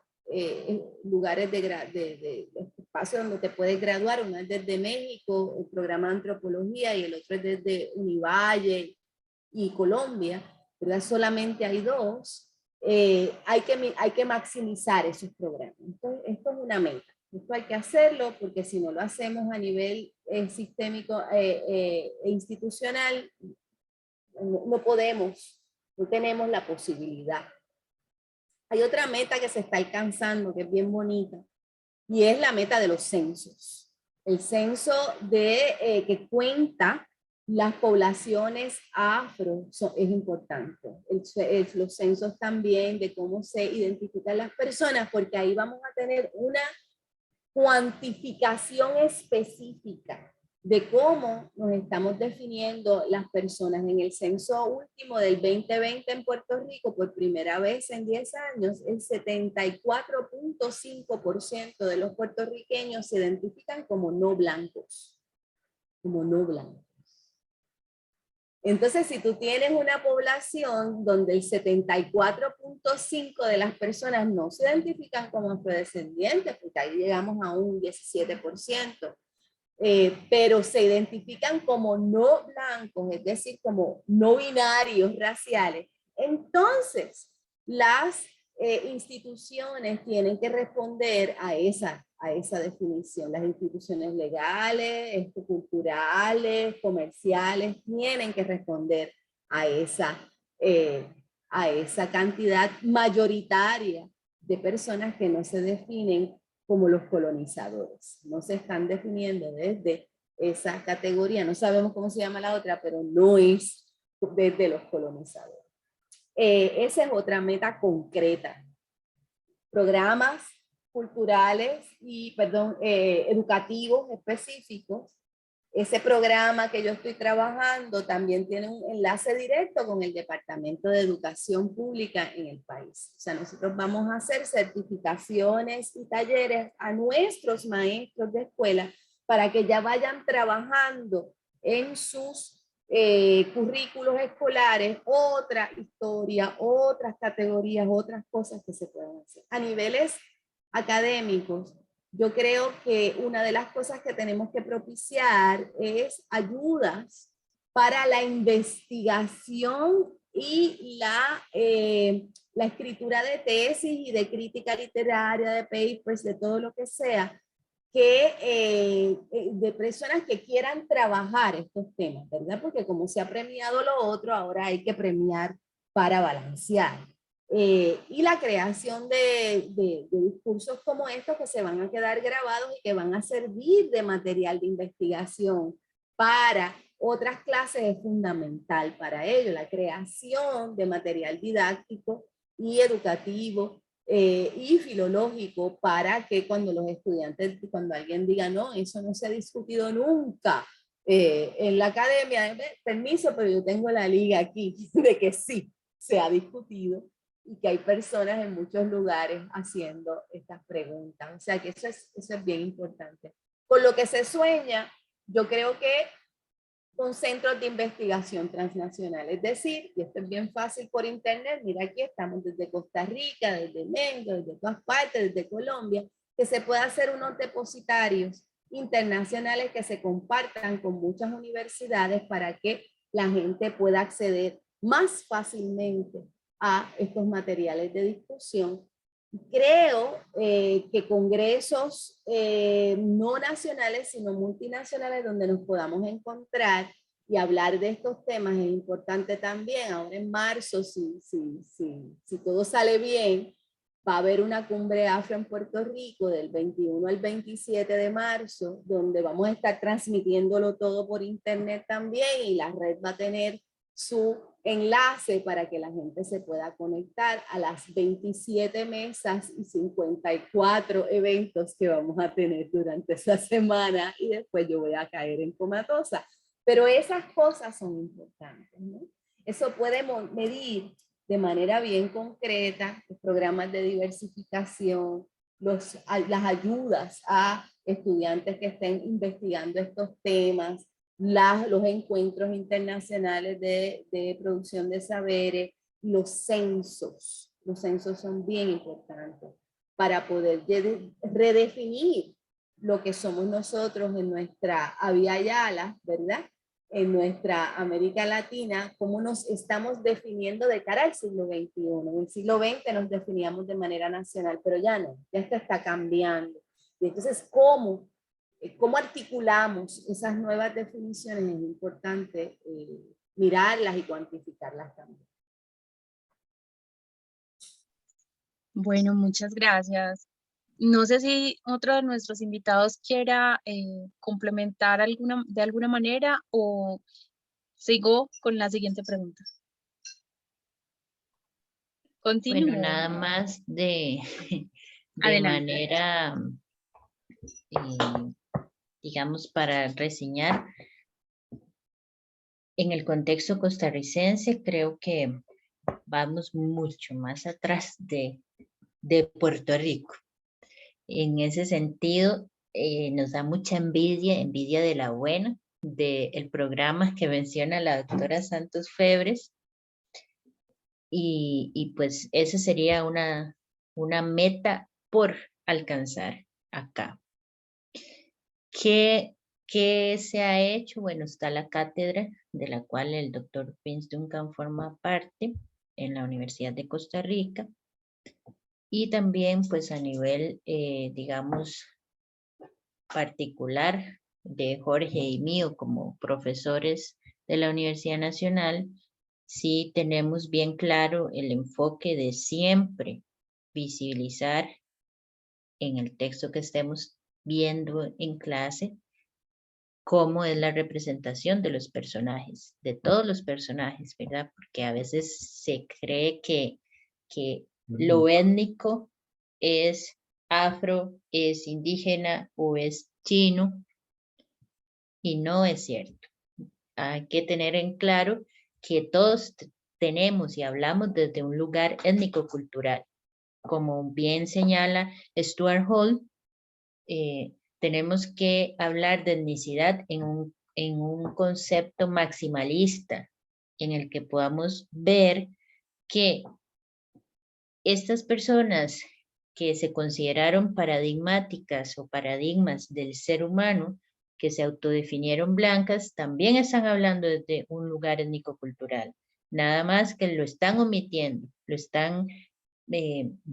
Speaker 5: lugares de espacio donde te puedes graduar, uno es desde México, el programa de antropología, y el otro es desde Univalle y Colombia, ¿verdad? Solamente hay 2. Hay que maximizar esos programas. Entonces, esto es una meta. Esto hay que hacerlo porque si no lo hacemos a nivel sistémico e institucional, no podemos, no tenemos la posibilidad. Hay otra meta que se está alcanzando, que es bien bonita, y es la meta de los censos. El censo que cuenta las poblaciones afro es importante. Los censos también de cómo se identifican las personas, porque ahí vamos a tener una cuantificación específica de cómo nos estamos definiendo las personas. En el censo último del 2020 en Puerto Rico, por primera vez en 10 años, el 74.5% de los puertorriqueños se identifican como no blancos. Como no blancos. Entonces, si tú tienes una población donde el 74.5% de las personas no se identifican como afrodescendientes, porque ahí llegamos a un 17%, pero se identifican como no blancos, es decir, como no binarios raciales, entonces las instituciones tienen que responder a esa definición. Las instituciones legales, culturales, comerciales, tienen que responder a esa cantidad mayoritaria de personas que no se definen como los colonizadores. No se están definiendo desde esa categoría. No sabemos cómo se llama la otra, pero no es desde los colonizadores. Esa es otra meta concreta. Programas culturales y, educativos específicos. Ese programa que yo estoy trabajando también tiene un enlace directo con el Departamento de Educación Pública en el país. O sea, nosotros vamos a hacer certificaciones y talleres a nuestros maestros de escuela para que ya vayan trabajando en sus currículos escolares, otra historia, otras categorías, otras cosas que se pueden hacer. A niveles académicos, yo creo que una de las cosas que tenemos que propiciar es ayudas para la investigación y la escritura de tesis y de crítica literaria, de papers, de todo lo que sea, de personas que quieran trabajar estos temas, ¿verdad? Porque como se ha premiado lo otro, ahora hay que premiar para balancear. y la creación de discursos como estos que se van a quedar grabados y que van a servir de material de investigación para otras clases es fundamental para ello, la creación de material didáctico y educativo y filológico para que cuando los estudiantes, cuando alguien diga, no, eso no se ha discutido nunca en la academia, permiso, pero yo tengo la liga aquí de que sí, se ha discutido y que hay personas en muchos lugares haciendo estas preguntas. O sea que eso es bien importante. Con lo que se sueña, yo creo que con centros de investigación transnacional. Es decir, y esto es bien fácil por internet, mira aquí estamos desde Costa Rica, desde México, desde todas partes, desde Colombia, que se pueda hacer unos depositarios internacionales que se compartan con muchas universidades para que la gente pueda acceder más fácilmente a estos materiales de discusión. Creo que congresos no nacionales, sino multinacionales, donde nos podamos encontrar y hablar de estos temas es importante también. Ahora en marzo, si todo sale bien, va a haber una cumbre afro en Puerto Rico del 21 al 27 de marzo, donde vamos a estar transmitiéndolo todo por internet también y la red va a tener su enlace para que la gente se pueda conectar a las 27 mesas y 54 eventos que vamos a tener durante esa semana y después yo voy a caer en comatosa. Pero esas cosas son importantes, ¿no? Eso puede medir de manera bien concreta los programas de diversificación, las ayudas a estudiantes que estén investigando estos temas, los encuentros internacionales de producción de saberes, los censos. Los censos son bien importantes para poder redefinir lo que somos nosotros en nuestra Abya Yala, ¿verdad? En nuestra América Latina, cómo nos estamos definiendo de cara al siglo XXI. En el siglo XX nos definíamos de manera nacional, pero ya no, ya esto está cambiando. Y entonces, ¿cómo articulamos esas nuevas definiciones? Es importante mirarlas y cuantificarlas también.
Speaker 3: Bueno, muchas gracias. No sé si otro de nuestros invitados quiera complementar de alguna manera o sigo con la siguiente pregunta. Continúo.
Speaker 4: Bueno, nada más de
Speaker 3: Adelante.
Speaker 4: manera, digamos, para reseñar. En el contexto costarricense, creo que vamos mucho más atrás de Puerto Rico. En ese sentido, nos da mucha envidia de la buena, del programa que menciona la doctora Santos Febres. Y pues esa sería una meta por alcanzar acá. ¿Qué se ha hecho? Bueno, está la cátedra de la cual el doctor Vince Duncan forma parte en la Universidad de Costa Rica. Y también pues a nivel, digamos, particular de Jorge y mío como profesores de la Universidad Nacional, sí tenemos bien claro el enfoque de siempre visibilizar en el texto que estemos viendo en clase cómo es la representación de los personajes, de todos los personajes, ¿verdad? Porque a veces se cree que lo étnico es afro, es indígena o es chino, y no es cierto. Hay que tener en claro que todos tenemos y hablamos desde un lugar étnico-cultural. Como bien señala Stuart Hall, tenemos que hablar de etnicidad en un concepto maximalista, en el que podamos ver que estas personas que se consideraron paradigmáticas o paradigmas del ser humano, que se autodefinieron blancas, también están hablando desde un lugar étnico-cultural. Nada más que lo están omitiendo, lo están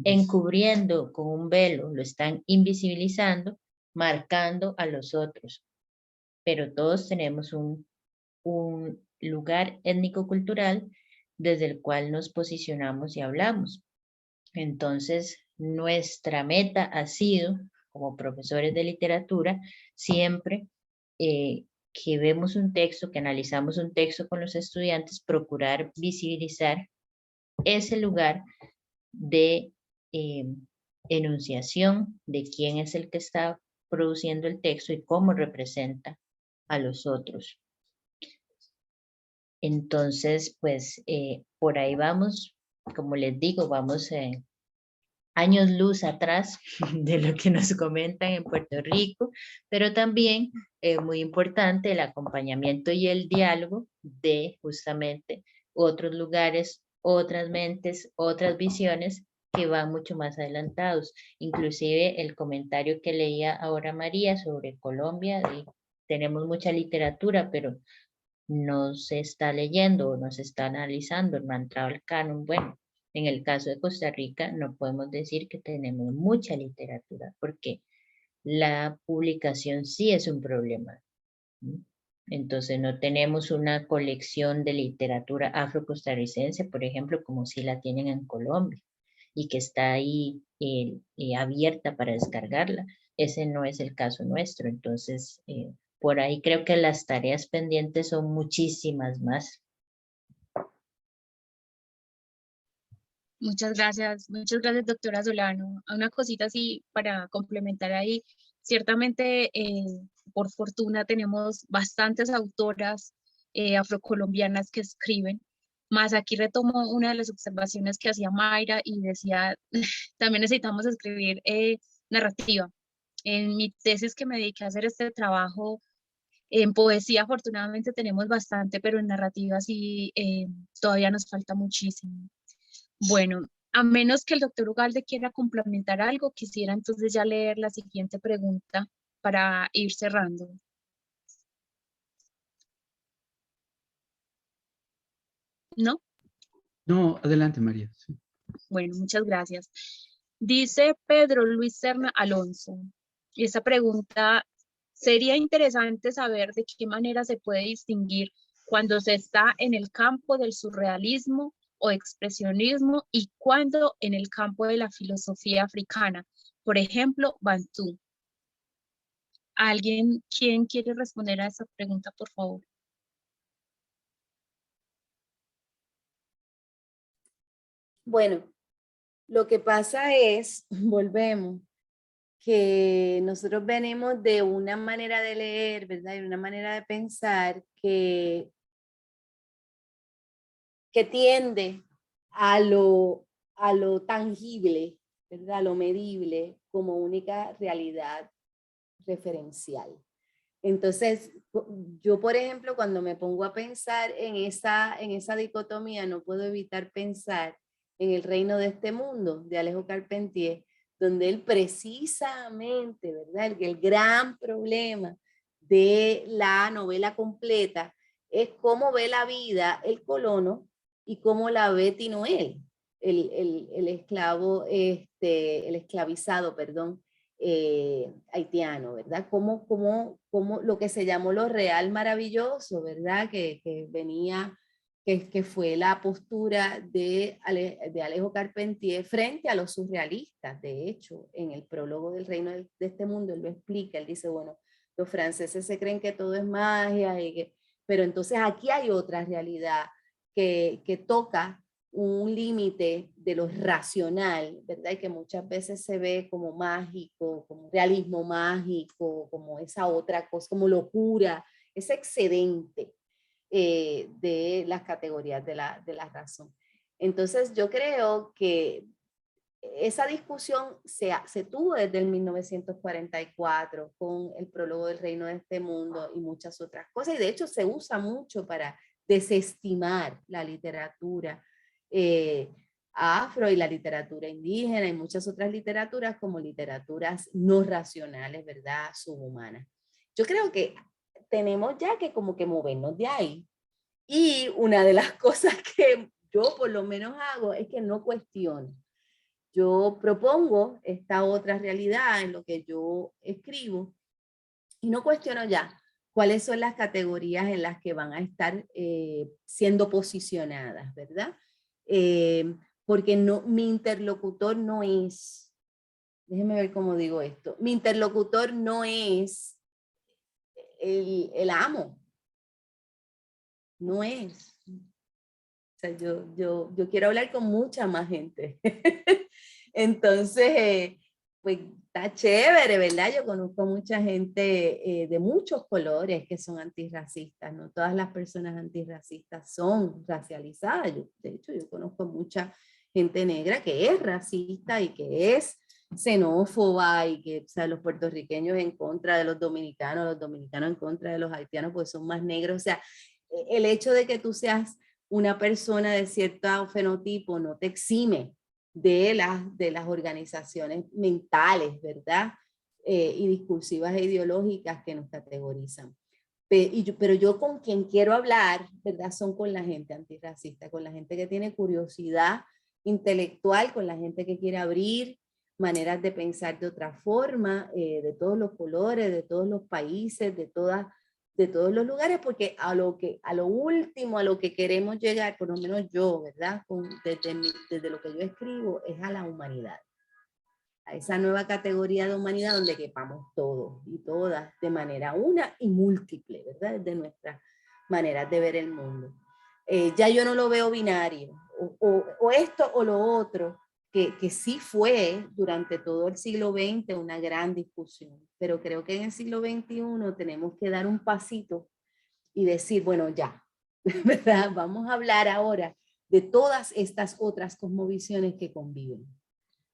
Speaker 4: encubriendo con un velo, lo están invisibilizando, marcando a los otros. Pero todos tenemos un lugar étnico-cultural desde el cual nos posicionamos y hablamos. Entonces, nuestra meta ha sido, como profesores de literatura, siempre que vemos un texto, que analizamos un texto con los estudiantes, procurar visibilizar ese lugar de enunciación de quién es el que está produciendo el texto y cómo representa a los otros. Entonces, pues, por ahí vamos, como les digo, vamos años luz atrás de lo que nos comentan en Puerto Rico, pero también muy importante el acompañamiento y el diálogo de justamente otros lugares, otras mentes, otras visiones que van mucho más adelantados. Inclusive el comentario que leía ahora María sobre Colombia, tenemos mucha literatura, pero no se está leyendo o no se está analizando, no ha entrado al canon. Bueno, en el caso de Costa Rica no podemos decir que tenemos mucha literatura porque la publicación sí es un problema. Entonces no tenemos una colección de literatura afrocostarricense, por ejemplo, como si la tienen en Colombia y que está ahí abierta para descargarla. Ese no es el caso nuestro. Entonces, por ahí creo que las tareas pendientes son muchísimas más.
Speaker 3: Muchas gracias, doctora Solano. Una cosita así para complementar ahí. Ciertamente, por fortuna, tenemos bastantes autoras afrocolombianas que escriben. Más aquí retomo una de las observaciones que hacía Mayra y decía, también necesitamos escribir narrativa. En mi tesis que me dediqué a hacer este trabajo, en poesía afortunadamente tenemos bastante, pero en narrativa sí todavía nos falta muchísimo. Bueno, a menos que el doctor Ugalde quiera complementar algo, quisiera entonces ya leer la siguiente pregunta para ir cerrando. ¿No?
Speaker 6: No, adelante, María. Sí.
Speaker 3: Bueno, muchas gracias. Dice Pedro Luis Serna Alonso, y esta pregunta: sería interesante saber de qué manera se puede distinguir cuando se está en el campo del surrealismo o expresionismo y cuando en el campo de la filosofía africana, por ejemplo, Bantú. ¿Alguien quién quiere responder a esa pregunta, por favor?
Speaker 5: Bueno, lo que pasa es, volvemos, que nosotros venimos de una manera de leer, ¿verdad? De una manera de pensar que tiende a lo tangible, ¿verdad? A lo medible como única realidad referencial. Entonces, yo, por ejemplo, cuando me pongo a pensar en esa dicotomía, no puedo evitar pensar en El reino de este mundo, de Alejo Carpentier, donde él precisamente, ¿verdad? El gran problema de la novela completa es cómo ve la vida el colono y cómo la ve Tinoel, el esclavo, el esclavizado, perdón, haitiano, ¿verdad? Como lo que se llamó lo real maravilloso, ¿verdad? Que venía, que fue la postura de Alejo Carpentier frente a los surrealistas. De hecho, en el prólogo del reino de este mundo, él lo explica, él dice, bueno, los franceses se creen que todo es magia, pero entonces aquí hay otra realidad que toca un límite de lo racional, ¿verdad? Y que muchas veces se ve como mágico, como realismo mágico, como esa otra cosa, como locura, ese excedente de las categorías de la razón. Entonces yo creo que esa discusión se tuvo desde el 1944 con el prólogo del reino de este mundo y muchas otras cosas, y de hecho se usa mucho para desestimar la literatura afro y la literatura indígena y muchas otras literaturas como literaturas no racionales, ¿verdad? Subhumanas. Yo creo que tenemos ya que como que movernos de ahí. Y una de las cosas que yo por lo menos hago es que no cuestiono. Yo propongo esta otra realidad en lo que yo escribo y no cuestiono ya, cuáles son las categorías en las que van a estar siendo posicionadas, ¿verdad? Porque no, mi interlocutor no es, déjenme ver cómo digo esto, mi interlocutor no es el amo, no es. O sea, yo quiero hablar con mucha más gente. Entonces, pues está chévere, ¿verdad? Yo conozco mucha gente de muchos colores que son antirracistas. No todas las personas antirracistas son racializadas. De hecho, yo conozco mucha gente negra que es racista y que es xenófoba y que, o sea, los puertorriqueños en contra de los dominicanos en contra de los haitianos, pues son más negros. O sea, el hecho de que tú seas una persona de cierto fenotipo no te exime de las organizaciones mentales, ¿verdad? Y discursivas e ideológicas que nos categorizan. Pero yo con quien quiero hablar, ¿verdad? Son con la gente antirracista, con la gente que tiene curiosidad intelectual, con la gente que quiere abrir maneras de pensar de otra forma, de todos los colores, de todos los países, de todos los lugares, porque a lo último, a lo que queremos llegar, por lo menos yo, ¿verdad? Desde lo que yo escribo, es a la humanidad. A esa nueva categoría de humanidad donde quepamos todos y todas de manera una y múltiple, ¿verdad? Desde nuestras maneras de ver el mundo. Ya yo no lo veo binario, o esto o lo otro, que sí fue durante todo el siglo XX una gran discusión, pero creo que en el siglo XXI tenemos que dar un pasito y decir, bueno, ya, ¿verdad? Vamos a hablar ahora de todas estas otras cosmovisiones que conviven,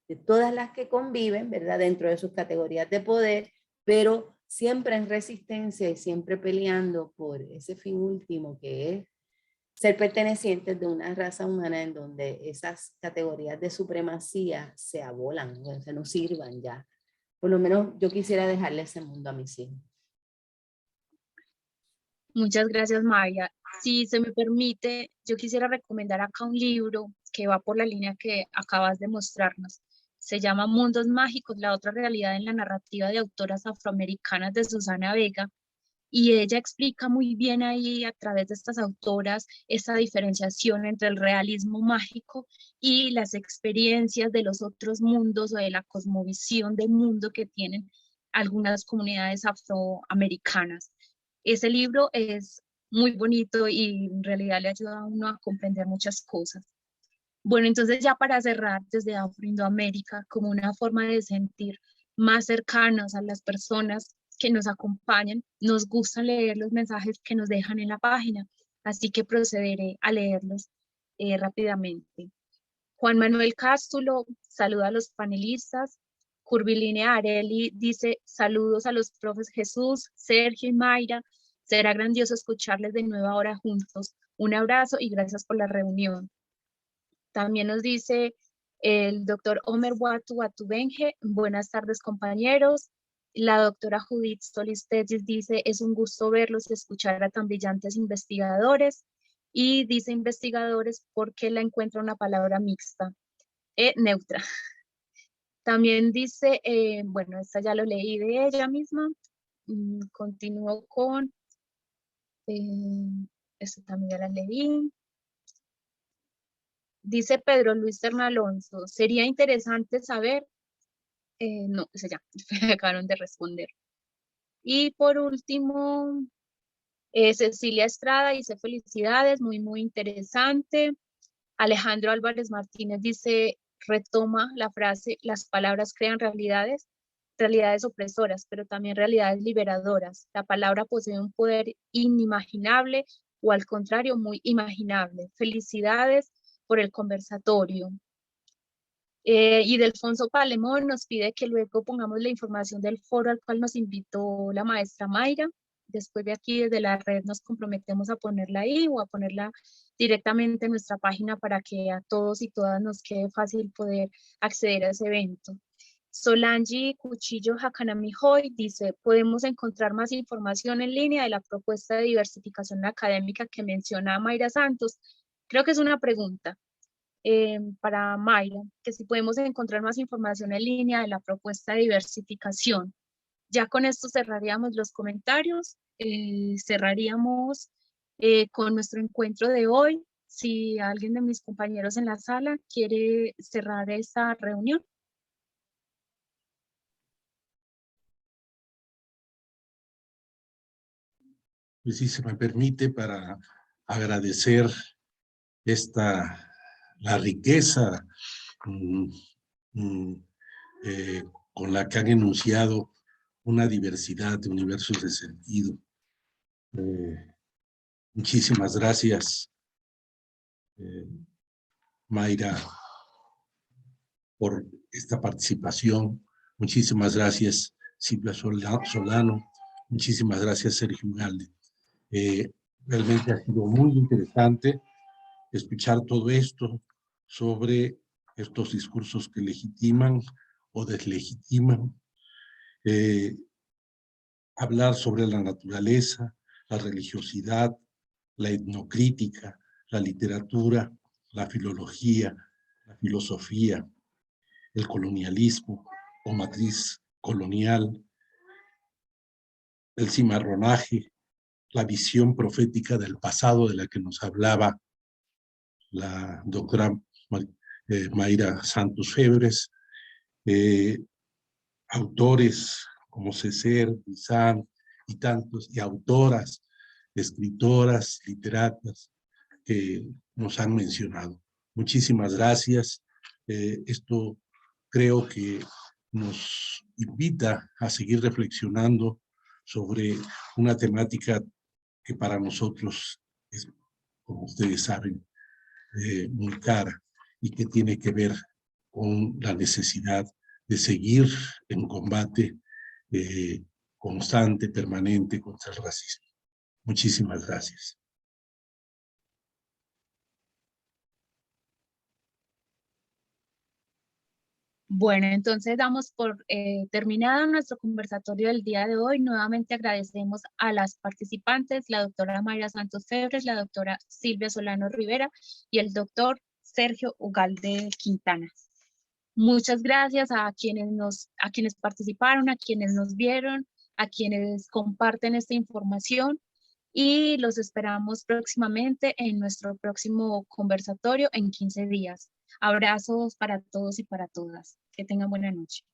Speaker 5: de todas las que conviven, ¿verdad? Dentro de sus categorías de poder, pero siempre en resistencia y siempre peleando por ese fin último que es ser pertenecientes de una raza humana en donde esas categorías de supremacía se abolan, o sea, no sirvan ya. Por lo menos yo quisiera dejarle ese mundo a mis hijos.
Speaker 3: Muchas gracias, Maya. Si se me permite, yo quisiera recomendar acá un libro que va por la línea que acabas de mostrarnos. Se llama Mundos Mágicos, la otra realidad en la narrativa de autoras afroamericanas de Susana Vega. Y ella explica muy bien ahí a través de estas autoras esa diferenciación entre el realismo mágico y las experiencias de los otros mundos o de la cosmovisión del mundo que tienen algunas comunidades afroamericanas. Ese libro es muy bonito y en realidad le ayuda a uno a comprender muchas cosas. Bueno, entonces ya para cerrar, desde Afro-Indoamérica, como una forma de sentir más cercanos a las personas que nos acompañan, nos gusta leer los mensajes que nos dejan en la página, así que procederé a leerlos rápidamente. Juan Manuel Cástulo saluda a los panelistas. Curvilínea Areli dice saludos a los profes Jesús, Sergio y Mayra. Será grandioso escucharles de nuevo ahora juntos. Un abrazo y gracias por la reunión. También nos dice el doctor Omer Watu Benje, buenas tardes compañeros. La doctora Judith Solís Tetis dice, es un gusto verlos y escuchar a tan brillantes investigadores. Y dice investigadores porque la encuentra una palabra mixta, neutra. También dice, bueno, esta ya lo leí de ella misma. Continúo con, esta también ya la leí. Dice Pedro Luis Alonso, sería interesante saber, no, ese ya, me acabaron de responder. Y por último, Cecilia Estrada dice felicidades, muy interesante. Alejandro Álvarez Martínez dice, retoma la frase, las palabras crean realidades opresoras, pero también realidades liberadoras. La palabra posee un poder inimaginable o al contrario, muy imaginable. Felicidades por el conversatorio. Y Delfonso Palemón nos pide que luego pongamos la información del foro al cual nos invitó la maestra Mayra. Después de aquí, desde la red, nos comprometemos a ponerla ahí o a ponerla directamente en nuestra página para que a todos y todas nos quede fácil poder acceder a ese evento. Solange Cuchillo Hakanami Hoy dice, ¿podemos encontrar más información en línea de la propuesta de diversificación académica que menciona Mayra Santos? Creo que es una pregunta para Mayra, que si podemos encontrar más información en línea de la propuesta de diversificación. Ya con esto cerraríamos los comentarios. cerraríamos con nuestro encuentro de hoy. Si alguien de mis compañeros en la sala quiere cerrar esta reunión.
Speaker 1: Pues si se me permite, para agradecer la riqueza con la que han enunciado una diversidad de universos de sentido. Muchísimas gracias, Mayra, por esta participación. Muchísimas gracias, Silvia Solano. Muchísimas gracias, Sergio Ugalde. Realmente ha sido muy interesante escuchar todo esto sobre estos discursos que legitiman o deslegitiman, hablar sobre la naturaleza, la religiosidad, la etnocrítica, la literatura, la filología, la filosofía, el colonialismo o matriz colonial, el cimarronaje, la visión profética del pasado de la que nos hablaba la doctora Mayra Santos Febres, autores como Césaire, Bizán y tantos, y autoras, escritoras, literatas que nos han mencionado. Muchísimas gracias. Esto creo que nos invita a seguir reflexionando sobre una temática que para nosotros es, como ustedes saben, muy cara y que tiene que ver con la necesidad de seguir en combate constante, permanente contra el racismo. Muchísimas gracias.
Speaker 3: Bueno, entonces damos por terminado nuestro conversatorio del día de hoy. Nuevamente agradecemos a las participantes, la doctora Mayra Santos Febres, la doctora Silvia Solano Rivera y el doctor Sergio Ugalde Quintana. Muchas gracias a quienes participaron, a quienes nos vieron, a quienes comparten esta información y los esperamos próximamente en nuestro próximo conversatorio en 15 días. Abrazos para todos y para todas. Que tengan buena noche.